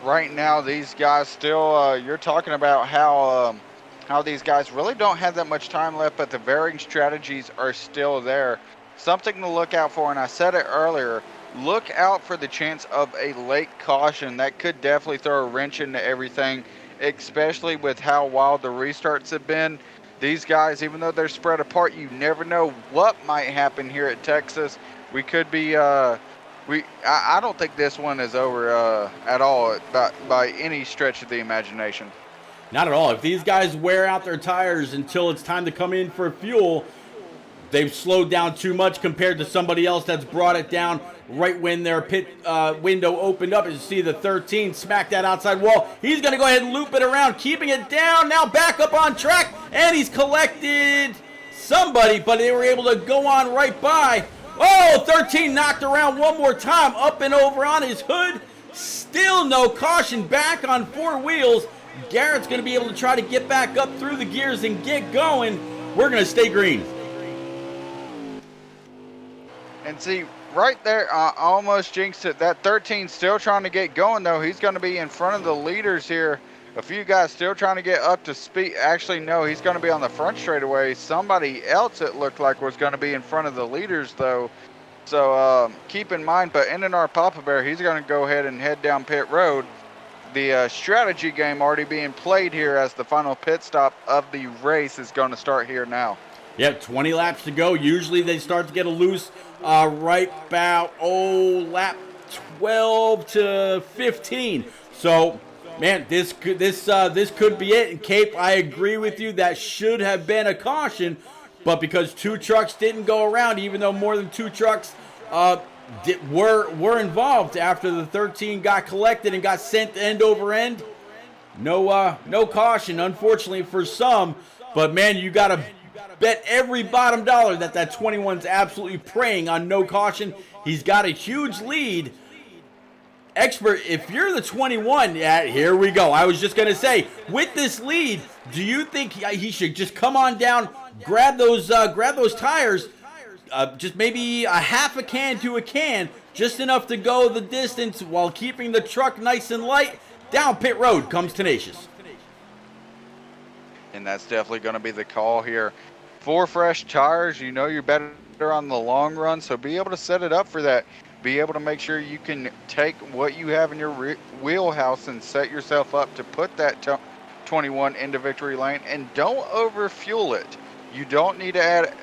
Right now, these guys still, you're talking about how these guys really don't have that much time left, but the varying strategies are still there. Something to look out for, and I said it earlier, look out for the chance of a late caution. That could definitely throw a wrench into everything, especially with how wild the restarts have been. These guys, even though they're spread apart, you never know what might happen here at Texas. We could be, I don't think this one is over at all by any stretch of the imagination. Not at all. If these guys wear out their tires until it's time to come in for fuel, they've slowed down too much compared to somebody else that's brought it down right when their pit window opened up. As you see the 13 smack that outside wall. He's going to go ahead and loop it around, keeping it down. Now back up on track, and he's collected somebody, but they were able to go on right by. Oh, 13 knocked around one more time, up and over on his hood. Still no caution, back on four wheels. Garrett's going to be able to try to get back up through the gears and get going. We're going to stay green. And see, right there, almost jinxed it. That 13 still trying to get going, though. He's going to be in front of the leaders here. A few guys still trying to get up to speed. Actually, no, he's going to be on the front straightaway. Somebody else, it looked like, was going to be in front of the leaders, though. So keep in mind, but NNR Papa Bear, he's going to go ahead and head down pit road. The strategy game already being played here as the final pit stop of the race is going to start here now. Yep, 20 laps to go. Usually they start to get a loose right about, lap 12 to 15. So, man, this could be it. And Cape, I agree with you. That should have been a caution, but because two trucks didn't go around, even though more than two trucks were involved after the 13 got collected and got sent end over end. No caution, unfortunately for some. But man, you got to bet every bottom dollar that 21's absolutely preying on no caution. He's got a huge lead. Expert, if you're the 21, here we go. I was just going to say, with this lead, do you think he should just come on down, grab those tires, just maybe a half a can to a can, just enough to go the distance while keeping the truck nice and light? Down pit road comes Tenacious. And that's definitely going to be the call here. 4 fresh tires, you know you're better on the long run, so be able to set it up for that. Be able to make sure you can take what you have in your wheelhouse and set yourself up to put that 21 into victory lane, and don't overfuel it. You don't need to add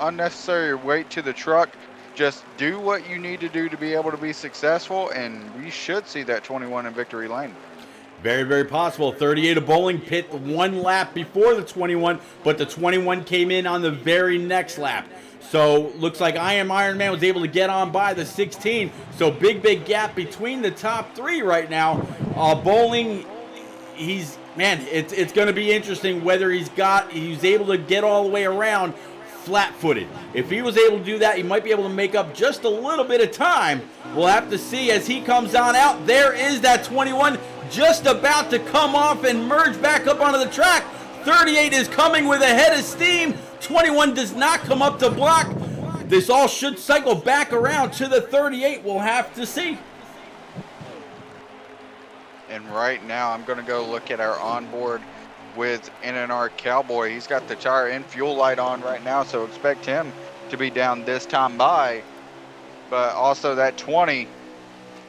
unnecessary weight to the truck. Just do what you need to do to be able to be successful, and we should see that 21 in victory lane. Very, very possible. 38 of Bowling pit 1 lap before the 21, but the 21 came in on the very next lap. So looks like Iron Man was able to get on by the 16. So big gap between the top 3 right now. Bowling, it's going to be interesting whether he's able to get all the way around flat-footed. If he was able to do that, he might be able to make up just a little bit of time. We'll have to see as he comes on out. There is that 21 just about to come off and merge back up onto the track. 38 is coming with a head of steam. 21 does not come up to block. This all should cycle back around to the 38. We'll have to see. And right now, I'm going to go look at our onboard with NNR Cowboy. He's got the tire and fuel light on right now, so expect him to be down this time by. But also that 20,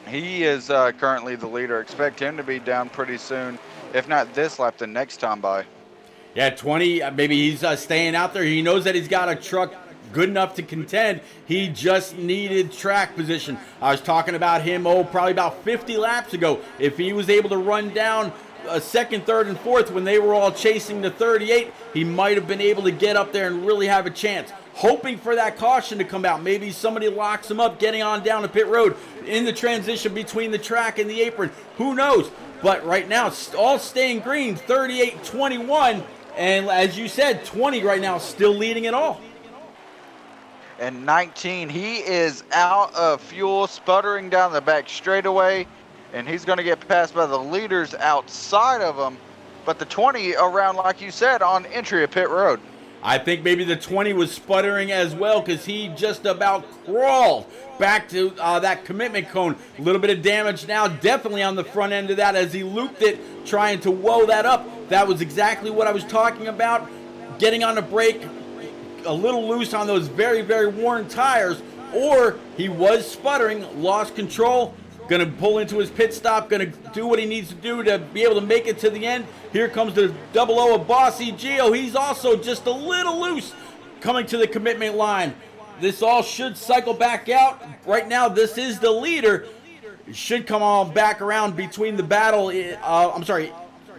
he is currently the leader. Expect him to be down pretty soon, if not this lap, the next time by. Yeah, 20, maybe he's staying out there. He knows that he's got a truck good enough to contend. He just needed track position. I was talking about him, probably about 50 laps ago. If he was able to run down second, third, and fourth when they were all chasing the 38, he might have been able to get up there and really have a chance. Hoping for that caution to come out. Maybe somebody locks him up getting on down to pit road in the transition between the track and the apron. Who knows? But right now, it's all staying green, 38-21. And as you said, 20 right now still leading it all. And 19, he is out of fuel, sputtering down the back straightaway. and he's going to get passed by the leaders outside of him. But the 20 around, like you said, on entry of pit road. I think maybe the 20 was sputtering as well because he just about crawled back to that commitment cone. A little bit of damage now, definitely on the front end of that as he looped it, trying to woe that up. That was exactly what I was talking about. Getting on the brake, a little loose on those very, very worn tires, or he was sputtering, lost control, going to pull into his pit stop, going to do what he needs to do to be able to make it to the end. Here comes the 00 of Bossy Gio. He's also just a little loose coming to the commitment line. This all should cycle back out. Right now, this is the leader. It should come on back around between the battle,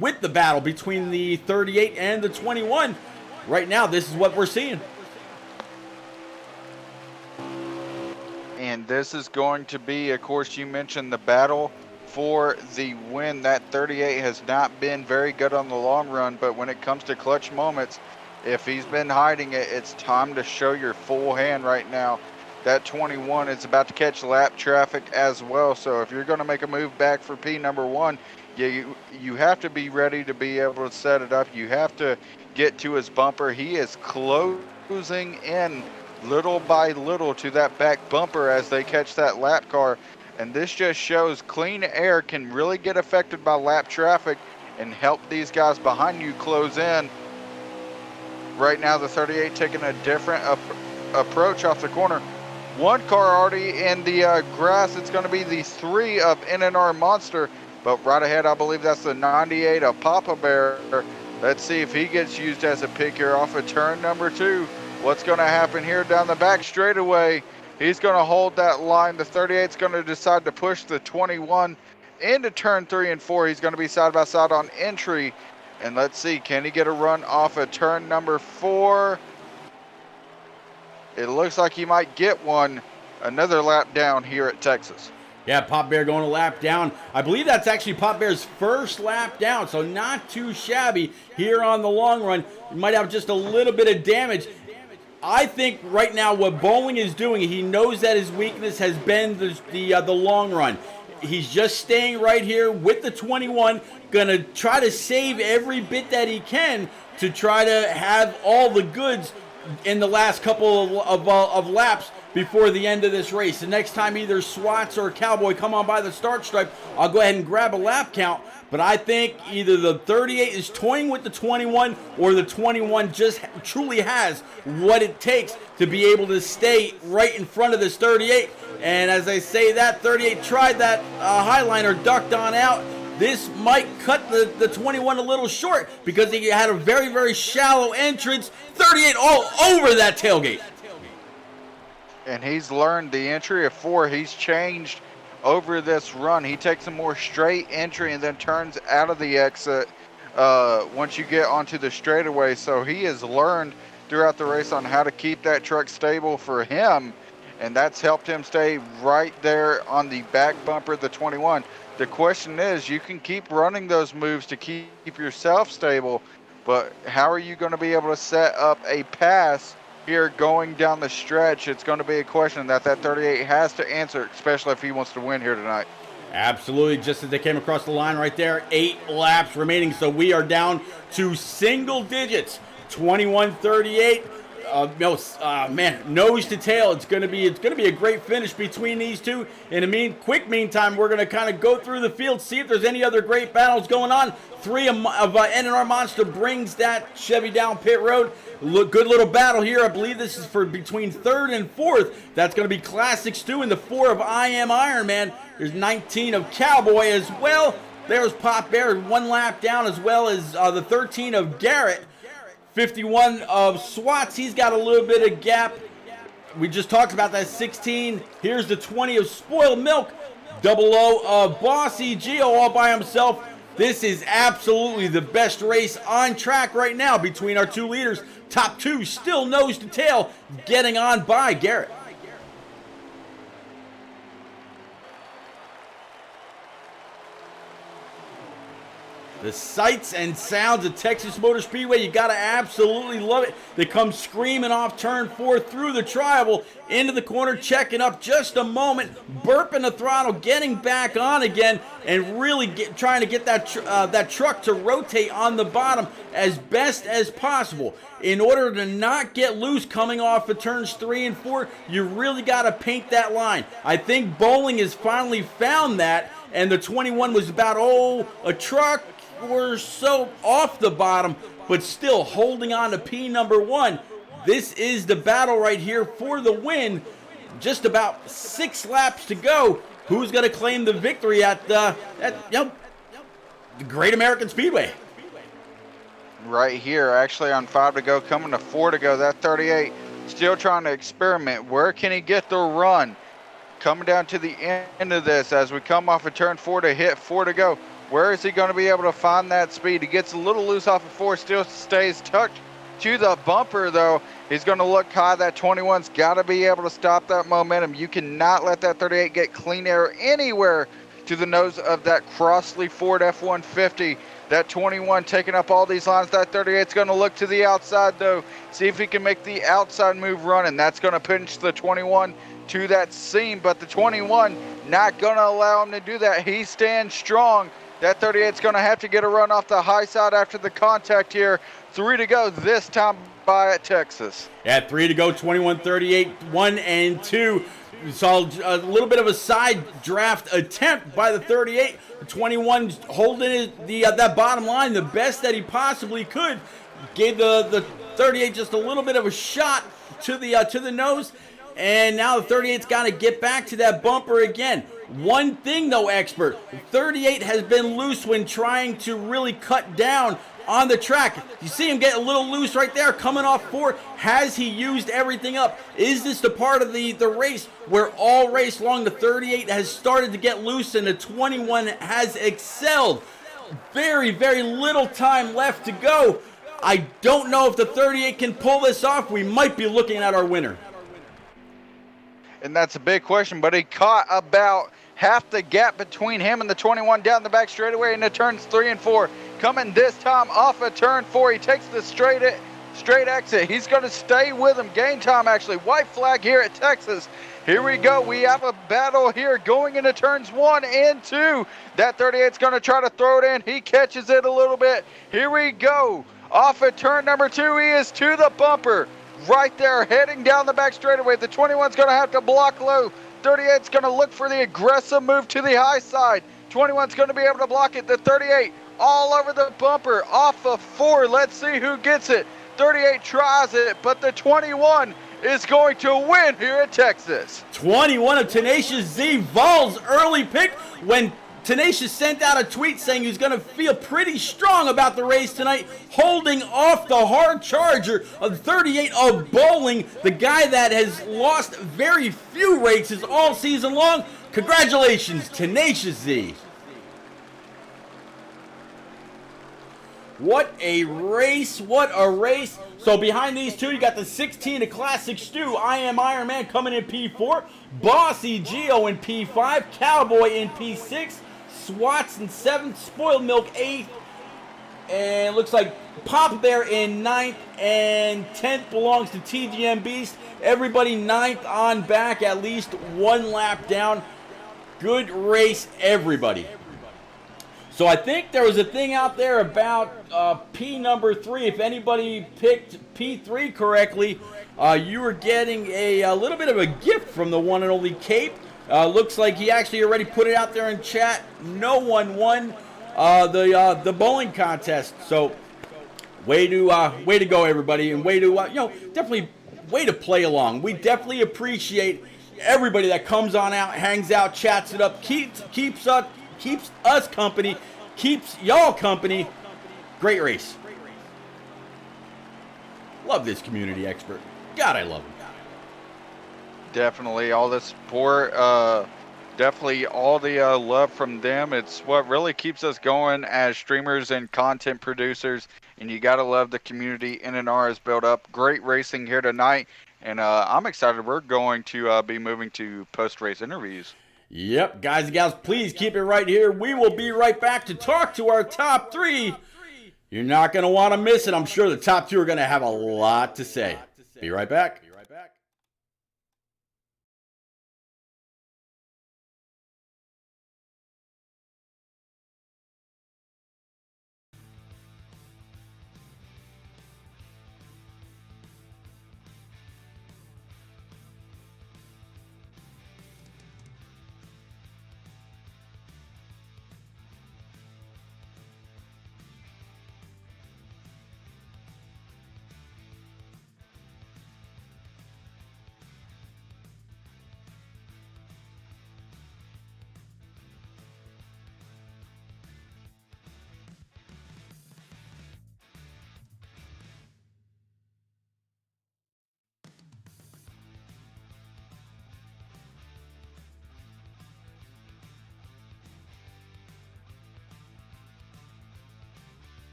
with the battle between the 38 and the 21. Right now, this is what we're seeing. And this is going to be, of course, you mentioned the battle for the win. That 38 has not been very good on the long run, but when it comes to clutch moments, if he's been hiding it, it's time to show your full hand right now. That 21 is about to catch lap traffic as well, so if you're going to make a move back for P number 1, you have to be ready to be able to set it up. You have to get to his bumper. He is closing in little by little to that back bumper as they catch that lap car. And this just shows clean air can really get affected by lap traffic and help these guys behind you close in. Right now, the 38 taking a different approach off the corner. One car already in the grass. It's going to be the 3 of NNR Monster. But right ahead, I believe that's the 98 of Papa Bear. Let's see if he gets used as a pick here off of turn number 2. What's going to happen here down the back straightaway? He's going to hold that line. The 38's going to decide to push the 21 into turn 3 and 4. He's going to be side by side on entry. And let's see, can he get a run off of turn number 4? It looks like he might get one. Another lap down here at Texas. Yeah, Pop Bear going a lap down. I believe that's actually Pop Bear's first lap down, so not too shabby here on the long run. He might have just a little bit of damage. I think right now what Bowling is doing, he knows that his weakness has been the long run. He's just staying right here with the 21, going to try to save every bit that he can to try to have all the goods in the last couple of laps before the end of this race. The next time either Swats or Cowboy come on by the start stripe, I'll go ahead and grab a lap count. But I think either the 38 is toying with the 21 or the 21 just truly has what it takes to be able to stay right in front of this 38. And as I say that, 38 tried that highliner, ducked on out. This might cut the 21 a little short because he had a very, very shallow entrance. 38 all over that tailgate. And he's learned the entry of 4. He's changed over this run. He takes a more straight entry and then turns out of the exit once you get onto the straightaway. So he has learned throughout the race on how to keep that truck stable for him, and that's helped him stay right there on the back bumper of the 21. The question is, you can keep running those moves to keep yourself stable, but how are you going to be able to set up a pass here going down the stretch? It's going to be a question that 38 has to answer, especially if he wants to win here tonight. Absolutely. Just as they came across the line right there, 8 laps remaining. So we are down to single digits. 21-38. Nose to tail. It's gonna be a great finish between these two. In the meantime, we're gonna kind of go through the field, see if there's any other great battles going on. 3 of NNR Monster brings that Chevy down pit road. Good little battle here. I believe this is for between 3rd and 4th. That's gonna be Classic Stu and the 4 of I Am Iron Man. There's 19 of Cowboy as well. There's Pop Bear, 1 lap down, as well as the 13 of Garrett. 51 of Swats, he's got a little bit of gap. We just talked about that 16. Here's the 20 of Spoiled Milk. 00 of Bossy Gio all by himself. This is absolutely the best race on track right now between our 2 leaders. Top 2 still nose to tail, getting on by Garrett. The sights and sounds of Texas Motor Speedway, you got to absolutely love it. They come screaming off turn 4 through the tribal into the corner, checking up just a moment, burping the throttle, getting back on again, and really trying to get that truck to rotate on the bottom as best as possible. In order to not get loose coming off of turns 3 and 4, you really got to paint that line. I think Bowling has finally found that, and the 21 was about, a truck or so off the bottom, but still holding on to P number 1. This is the battle right here for the win. Just about 6 laps to go. Who's going to claim the victory at the Great American Speedway? Right here, actually on 5 to go, coming to 4 to go. That 38 still trying to experiment. Where can he get the run? Coming down to the end of this as we come off of turn 4 to hit 4 to go. Where is he going to be able to find that speed? He gets a little loose off of 4, still stays tucked to the bumper though. He's going to look high. That 21's got to be able to stop that momentum. You cannot let that 38 get clean air anywhere to the nose of that Crossley Ford F-150. That 21 taking up all these lines. That 38's going to look to the outside though. See if he can make the outside move running. That's going to pinch the 21 to that seam, but the 21 not going to allow him to do that. He stands strong. That 38's going to have to get a run off the high side after the contact here. 3 to go this time by at Texas. At 3 to go, 21-38, 1 and 2. We saw a little bit of a side draft attempt by the 38. The 21 holding that bottom line the best that he possibly could. Gave the 38 just a little bit of a shot to the nose. And now the 38's got to get back to that bumper again. One thing though, expert, 38 has been loose when trying to really cut down on the track. You see him get a little loose right there coming off 4. Has he used everything up? Is this the part of the race where all race long the 38 has started to get loose and the 21 has excelled? Very, very little time left to go. I don't know if the 38 can pull this off. We might be looking at our winner. And that's a big question, but he caught about half the gap between him and the 21 down the back straightaway into turns 3 and 4. Coming this time off of turn 4, he takes the straight exit. He's going to stay with him. Gain time, actually. White flag here at Texas. Here we go. We have a battle here going into turns 1 and 2. That 38's going to try to throw it in. He catches it a little bit. Here we go. Off of turn number 2, he is to the bumper. Right there, heading down the back straightaway. The 21's going to have to block low. 38's going to look for the aggressive move to the high side. 21's going to be able to block it. The 38 all over the bumper, off of 4. Let's see who gets it. 38 tries it, but the 21 is going to win here at Texas. 21 of Tenacious Z, Vols early pick when Tenacious sent out a tweet saying he's going to feel pretty strong about the race tonight, holding off the hard charger of 38 of Bowling, the guy that has lost very few races all season long. Congratulations, Tenacious Z. What a race, what a race. So behind these two, you got the 16 of Classic Stu, I Am Iron Man coming in P4, Bossy Geo in P5, Cowboy in P6, Swats in 7th, Spoiled Milk 8th, and looks like Pop Bear in 9th, and 10th belongs to TGM Beast. Everybody 9th on back, at least 1 lap down. Good race, everybody. So I think there was a thing out there about P number 3. If anybody picked P3 correctly, you were getting a little bit of a gift from the one and only Cape. Looks like he actually already put it out there in chat. No one won the bowling contest. So way to go, everybody, and way to definitely way to play along. We definitely appreciate everybody that comes on out, hangs out, chats it up, keeps us company, keeps y'all company. Great race. Love this community, expert. God, I love him. Definitely all the support, definitely all the love from them. It's what really keeps us going as streamers and content producers, and you gotta love the community NNR has built up. Great racing here tonight, and I'm excited. We're going to be moving to post-race interviews. Yep, guys and gals, please keep it right here. We will be right back to talk to our top 3. You're not going to want to miss it. I'm sure the top 2 are going to have a lot to say. Be right back.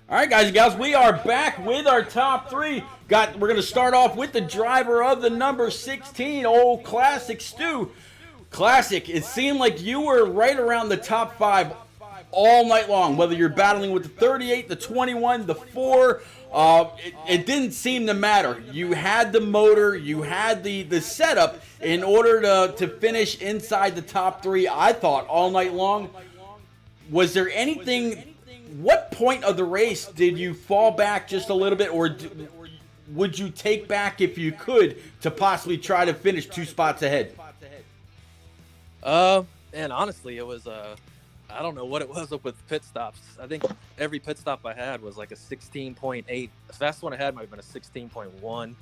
All right, guys and gals, we are back with our top 3. We're going to start off with the driver of the number 16, old Classic Stu. Classic, it seemed like you were right around the top 5 all night long, whether you're battling with the 38, the 21, the 4. It didn't seem to matter. You had the motor, you had the setup in order to finish inside the top 3, I thought, all night long. Was there anything... What point of the race did you fall back just a little bit, or would you take back if you could to possibly try to finish 2 spots ahead? And honestly, it was I don't know what it was up with pit stops. I think every pit stop I had was like a 16.8. The fastest one I had might have been a 16.1.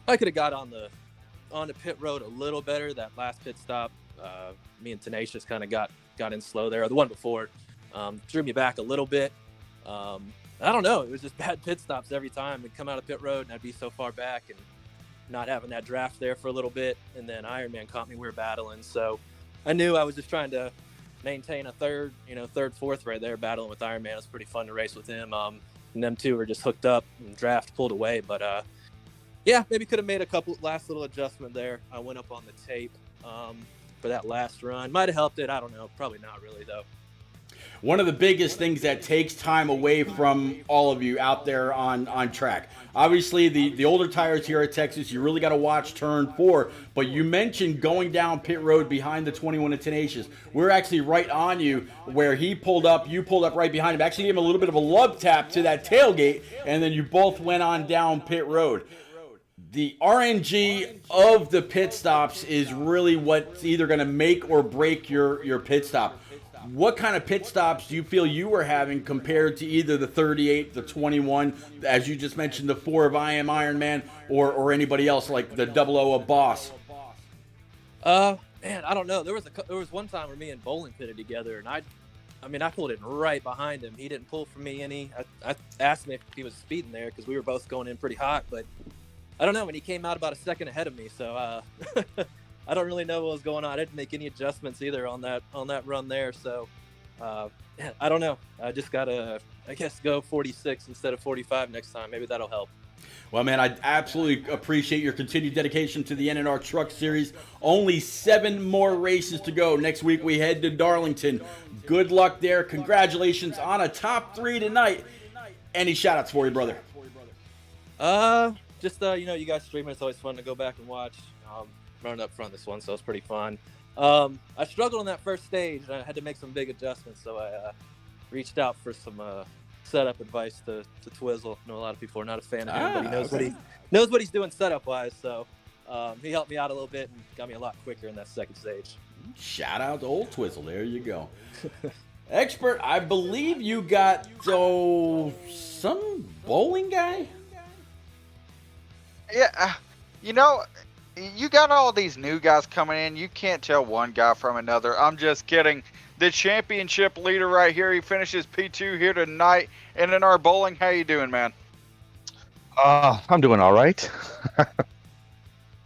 I could have got on the pit road a little better that last pit stop. Me and Tenacious kind of got in slow there. The one before. Drew me back a little bit. I don't know. It was just bad pit stops every time. We'd come out of pit road and I'd be so far back and not having that draft there for a little bit. And then Ironman caught me. We were battling. So I knew I was just trying to maintain a third, fourth right there, battling with Ironman. It was pretty fun to race with him. And them two were just hooked up and draft pulled away. But yeah, maybe could have made a couple last little adjustment there. I went up on the tape for that last run. Might have helped it. I don't know. Probably not really though. One of the biggest things that takes time away from all of you out there on track. Obviously, the older tires here at Texas, you really got to watch turn 4. But you mentioned going down pit road behind the 21 of Tenacious. We're actually right on you where he pulled up, you pulled up right behind him. Actually gave him a little bit of a love tap to that tailgate, and then you both went on down pit road. The RNG of the pit stops is really what's either going to make or break your pit stop. What kind of pit stops do you feel you were having compared to either the 38, the 21, as you just mentioned, the 4 of I Am Iron Man, or anybody else like the 00 of Boss? Man, I don't know. There was one time where me and Bolin pitted together, and I pulled in right behind him. He didn't pull from me any. I asked him if he was speeding there because we were both going in pretty hot, but I don't know. When he came out about a second ahead of me, so I don't really know what was going on. I didn't make any adjustments either on that run there. So I don't know. I just gotta, I guess, go 46 instead of 45 next time. Maybe that'll help. Well, man, I absolutely appreciate your continued dedication to the NNR Truck Series. Only 7 more races to go. Next week we head to Darlington. Good luck there. Congratulations on a top 3 tonight. Any shout-outs for you, brother? You guys streaming. It's always fun to go back and watch. Running up front this one, so it's pretty fun. I struggled on that first stage, and I had to make some big adjustments, so I reached out for some setup advice to Twizzle. I know a lot of people are not a fan of him, but he knows what he's doing setup-wise, so he helped me out a little bit and got me a lot quicker in that second stage. Shout out to old Twizzle. There you go. Expert, I believe you got some bowling guy? Yeah, you got all these new guys coming in. You can't tell one guy from another. I'm just kidding. The championship leader right here, he finishes P2 here tonight. NNR Bowling, how you doing, man? I'm doing all right.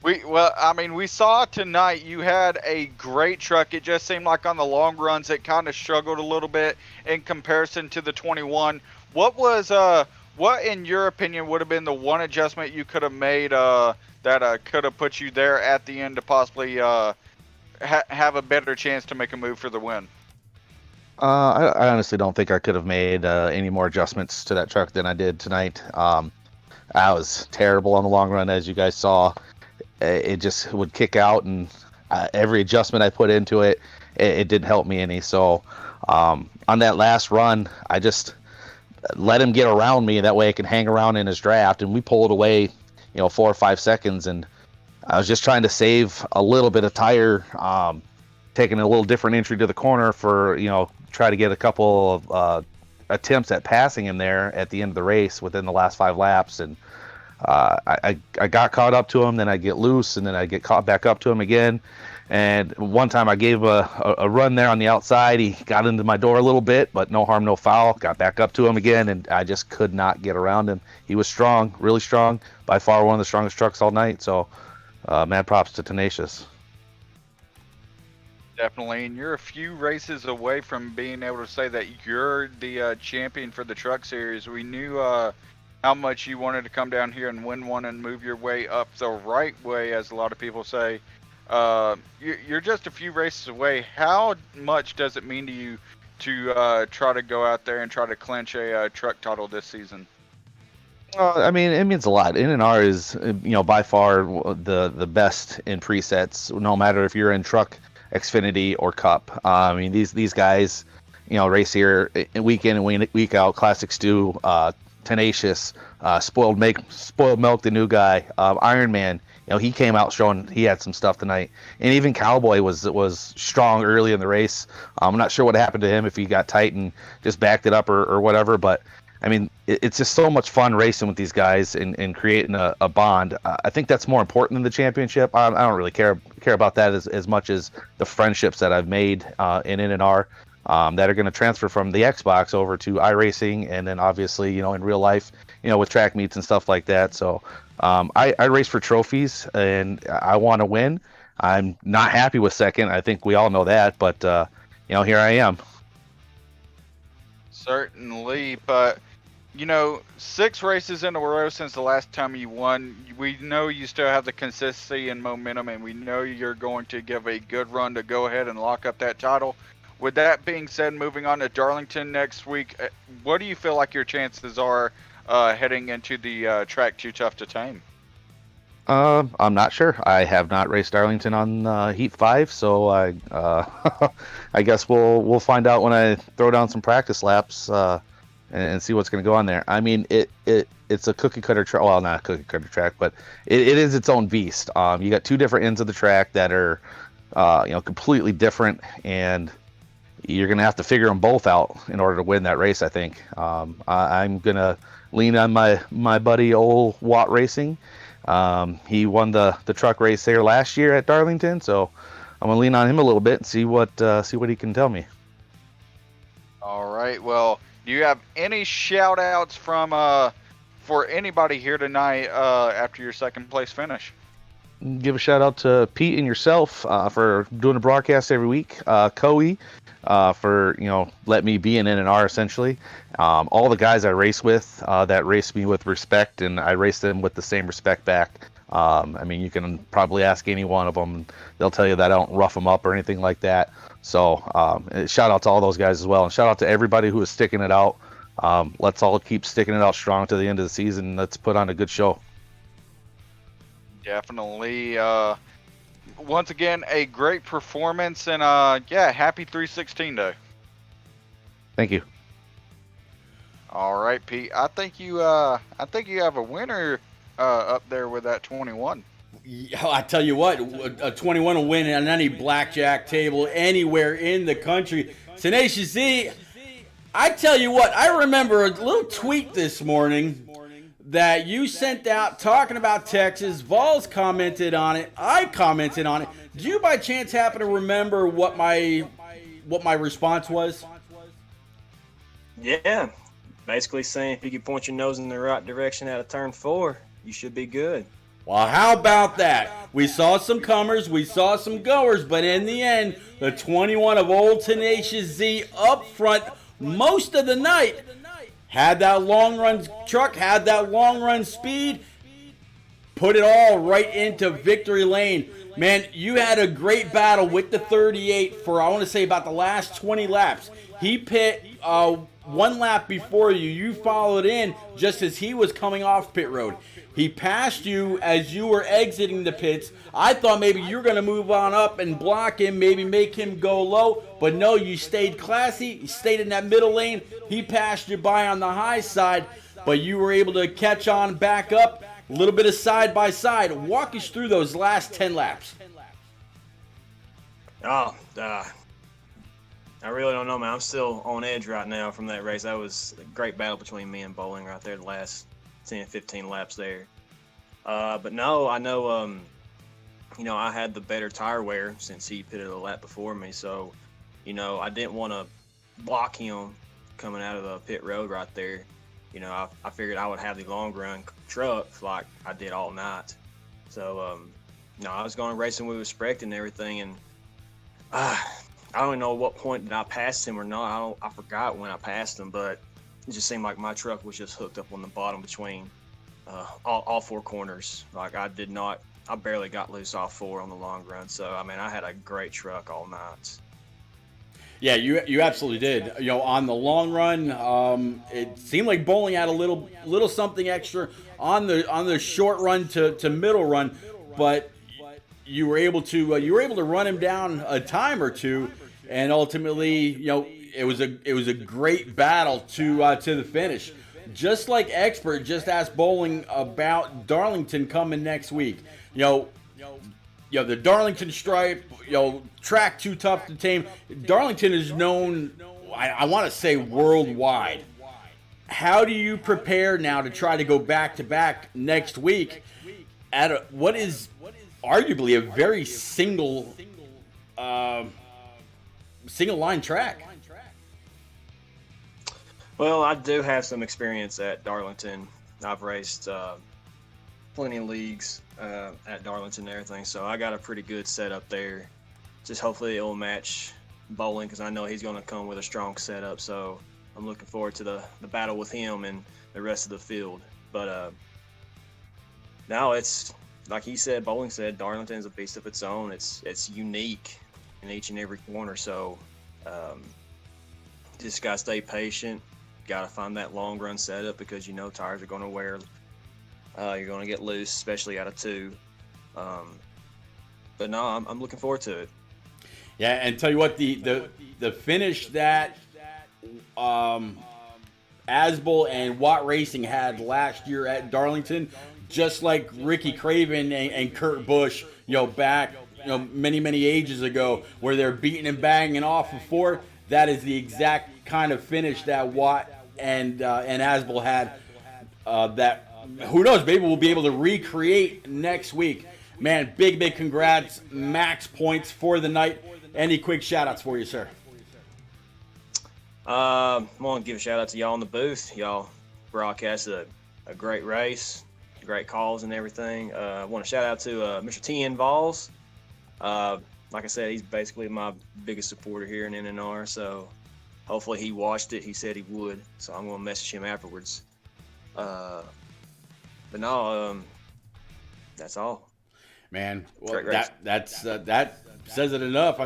We saw tonight you had a great truck. It just seemed like on the long runs it kind of struggled a little bit in comparison to the 21. What in your opinion would have been the one adjustment you could have made that could have put you there at the end to possibly have a better chance to make a move for the win? I honestly don't think I could have made any more adjustments to that truck than I did tonight. I was terrible on the long run, as you guys saw. It just would kick out, and every adjustment I put into it, it didn't help me any. So on that last run, I just let him get around me, and that way I can hang around in his draft. And we pulled away, 4 or 5 seconds, and I was just trying to save a little bit of tire, taking a little different entry to the corner for, try to get a couple of attempts at passing him there at the end of the race within the last 5 laps. And I got caught up to him, then I get loose, and then I get caught back up to him again. And one time I gave a run there on the outside. He got into my door a little bit, but no harm, no foul. Got back up to him again, and I just could not get around him. He was strong, really strong, by far one of the strongest trucks all night. So mad props to Tenacious. Definitely, and you're a few races away from being able to say that you're the champion for the Truck Series. We knew how much you wanted to come down here and win one and move your way up the right way, as a lot of people say. You're just a few races away. How much does it mean to you to try to go out there and try to clinch a truck title this season? I mean, it means a lot. NNR is, by far the best in presets, no matter if you're in truck, Xfinity, or Cup. I mean, these guys, race here week in and week out. Classic Stu, Tenacious, Spoiled Milk, the new guy, Iron Man. He came out showing he had some stuff tonight, and even Cowboy was strong early in the race. I'm not sure what happened to him, if he got tight and just backed it up or whatever, but I mean, it's just so much fun racing with these guys and creating a bond. I think that's more important than the championship. I don't really care about that as much as the friendships that I've made in NNR that are going to transfer from the Xbox over to iRacing, and then obviously, in real life, with track meets and stuff like that. So I race for trophies, and I want to win. I'm not happy with second. I think we all know that, but here I am. Certainly, but 6 races in a row since the last time you won. We know you still have the consistency and momentum, and we know you're going to give a good run to go ahead and lock up that title. With that being said, moving on to Darlington next week, what do you feel like your chances are heading into the track Too Tough to Tame? I'm not sure. I have not raced Darlington on Heat 5, so I I guess we'll find out when I throw down some practice laps and see what's going to go on there. I mean, it's a cookie cutter track. Well, not a cookie cutter track, but it is its own beast. You got 2 different ends of the track that are completely different, and you're going to have to figure them both out in order to win that race, I think. I'm going to lean on my buddy old Watt Racing. He won the truck race there last year at Darlington, so I'm gonna lean on him a little bit and see what he can tell me. All right. Well, do you have any shout outs from for anybody here tonight after your second place finish? Give a shout out to Pete and yourself for doing a broadcast every week. Coey for let me be in NNR essentially. All the guys I race with that race me with respect, and I race them with the same respect back. I mean, you can probably ask any one of them, they'll tell you that I don't rough them up or anything like that. So shout out to all those guys as well, and shout out to everybody who is sticking it out. Let's all keep sticking it out strong to the end of the season. Let's put on a good show. Definitely. Once again, a great performance, and happy 316 day. Thank you. All right, Pete. I think you have a winner up there with that 21. I tell you what, a 21 will win on any blackjack table anywhere in the country. Tenacious Z, I tell you what, I remember a little tweet this morning that you sent out talking about Texas. Vols commented on it. I commented on it. Do you by chance happen to remember what my response was? Yeah. Basically saying if you can point your nose in the right direction out of turn 4, you should be good. Well, how about that? We saw some comers, we saw some goers, but in the end, the 21 of old Tenacious Z up front most of the night. Had that long run truck, had that long run speed, put it all right into victory lane. Man, you had a great battle with the 38 for, I want to say, about the last 20 laps. He pit one lap before you. You followed in just as he was coming off pit road. He passed you as you were exiting the pits. I thought maybe you were going to move on up and block him, maybe make him go low. But no, you stayed classy. You stayed in that middle lane. He passed you by on the high side, but you were able to catch on back up. A little bit of side by side. Walk us through those last 10 laps. I really don't know, man. I'm still on edge right now from that race. That was a great battle between me and Bowling right there, the last 10, 15 laps there. But no, I know, I had the better tire wear since he pitted a lap before me. So, I didn't want to block him coming out of the pit road right there. I figured I would have the long run truck like I did all night. So, I was going racing with Sprecht and everything, and I don't know what point did I pass him or not. I forgot when I passed him, but it just seemed like my truck was just hooked up on the bottom between all four corners. Like I barely got loose off four on the long run. So, I had a great truck all night. Yeah, you absolutely did. On the long run, it seemed like Bowling had a little something extra on the short run to middle run, but you were able to run him down a time or two, and ultimately, it was a great battle to the finish. Just like Expert just asked Bowling about Darlington coming next week. The Darlington stripe, track too tough to tame. Darlington is known, I want to say, worldwide. How do you prepare now to try to go back-to-back next week at what is arguably a very single line track? Well, I do have some experience at Darlington. I've raced plenty of leagues at Darlington and everything, so I got a pretty good setup there. Just hopefully it will match Bowling, because I know he's going to come with a strong setup, so I'm looking forward to the battle with him and the rest of the field. But now it's, like he said, Bowling said, Darlington's a beast of its own. It's unique in each and every corner, so just got to stay patient. Got to find that long run setup, because tires are going to wear. You're going to get loose, especially out of two. But no, I'm looking forward to it. Yeah, and tell you what, the finish that Asbel and Watt Racing had last year at Darlington, just like Ricky Craven and Kurt Busch, back many ages ago, where they're beating and banging off of four. That is the exact kind of finish that Watt and Asbel had. That, who knows, maybe we'll be able to recreate next week. Man, big congrats, max points for the night. Any quick shout outs for you, sir? I want to give a shout out to y'all in the booth. Y'all broadcasted a great race, great calls and everything. I want to shout out to Mr. T.N. Vols. Like I said, he's basically my biggest supporter here in NNR, so hopefully he watched it. He said he would, so I'm going to message him afterwards. But no, that's all. Man, well, that says it enough.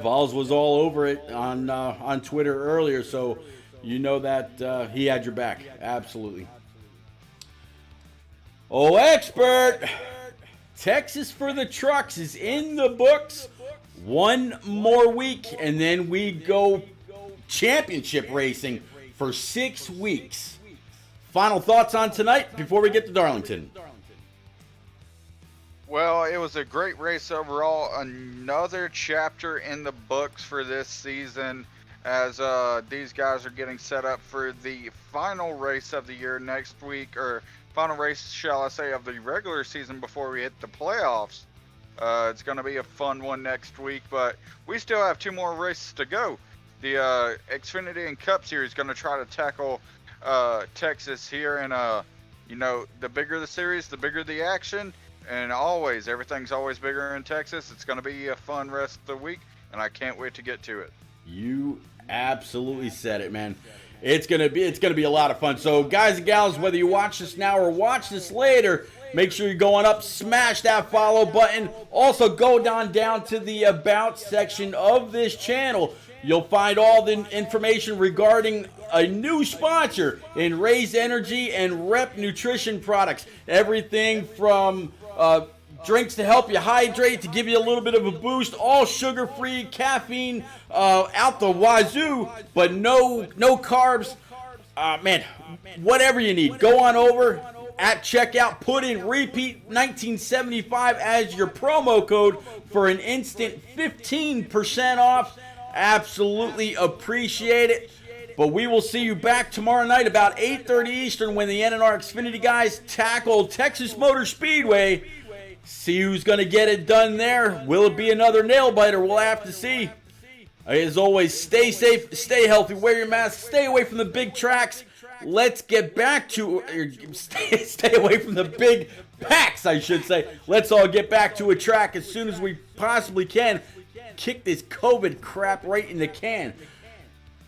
Vols was all over it on Twitter earlier, so that he had your back. Absolutely. Oh, Expert! Texas for the Trucks is in the books. One more week, and then we go championship racing for 6 weeks. Final thoughts on tonight before we get to Darlington? Well, it was a great race overall. Another chapter in the books for this season, as these guys are getting set up for the final race of the year next week, or final race, shall I say, of the regular season before we hit the playoffs. It's going to be a fun one next week, but we still have 2 more races to go. The Xfinity and Cup Series is going to try to tackle Texas here, and the bigger the series, the bigger the action. And everything's always bigger in Texas. It's going to be a fun rest of the week, and I can't wait to get to it. You absolutely said it, man. It's gonna be a lot of fun. So guys and gals, whether you watch this now or watch this later, make sure you're going up, smash that follow button. Also go down to the About section of this channel. You'll find all the information regarding a new sponsor in Raise Energy and Rep Nutrition products. Everything from drinks to help you hydrate, to give you a little bit of a boost, all sugar-free, caffeine out the wazoo, but no carbs. Man, whatever you need, go on over at checkout, put in repeat 1975 as your promo code for an instant 15% off. Absolutely appreciate it. But we will see you back tomorrow night about 8:30 Eastern when the NNR Xfinity guys tackle Texas Motor Speedway. See who's going to get it done there. Will it be another nail biter? We'll have to see. As always, stay safe, stay healthy, wear your mask, stay away from the big tracks. Let's get back to, stay away from the big packs, I should say. Let's all get back to a track as soon as we possibly can. Kick this COVID crap right in the can.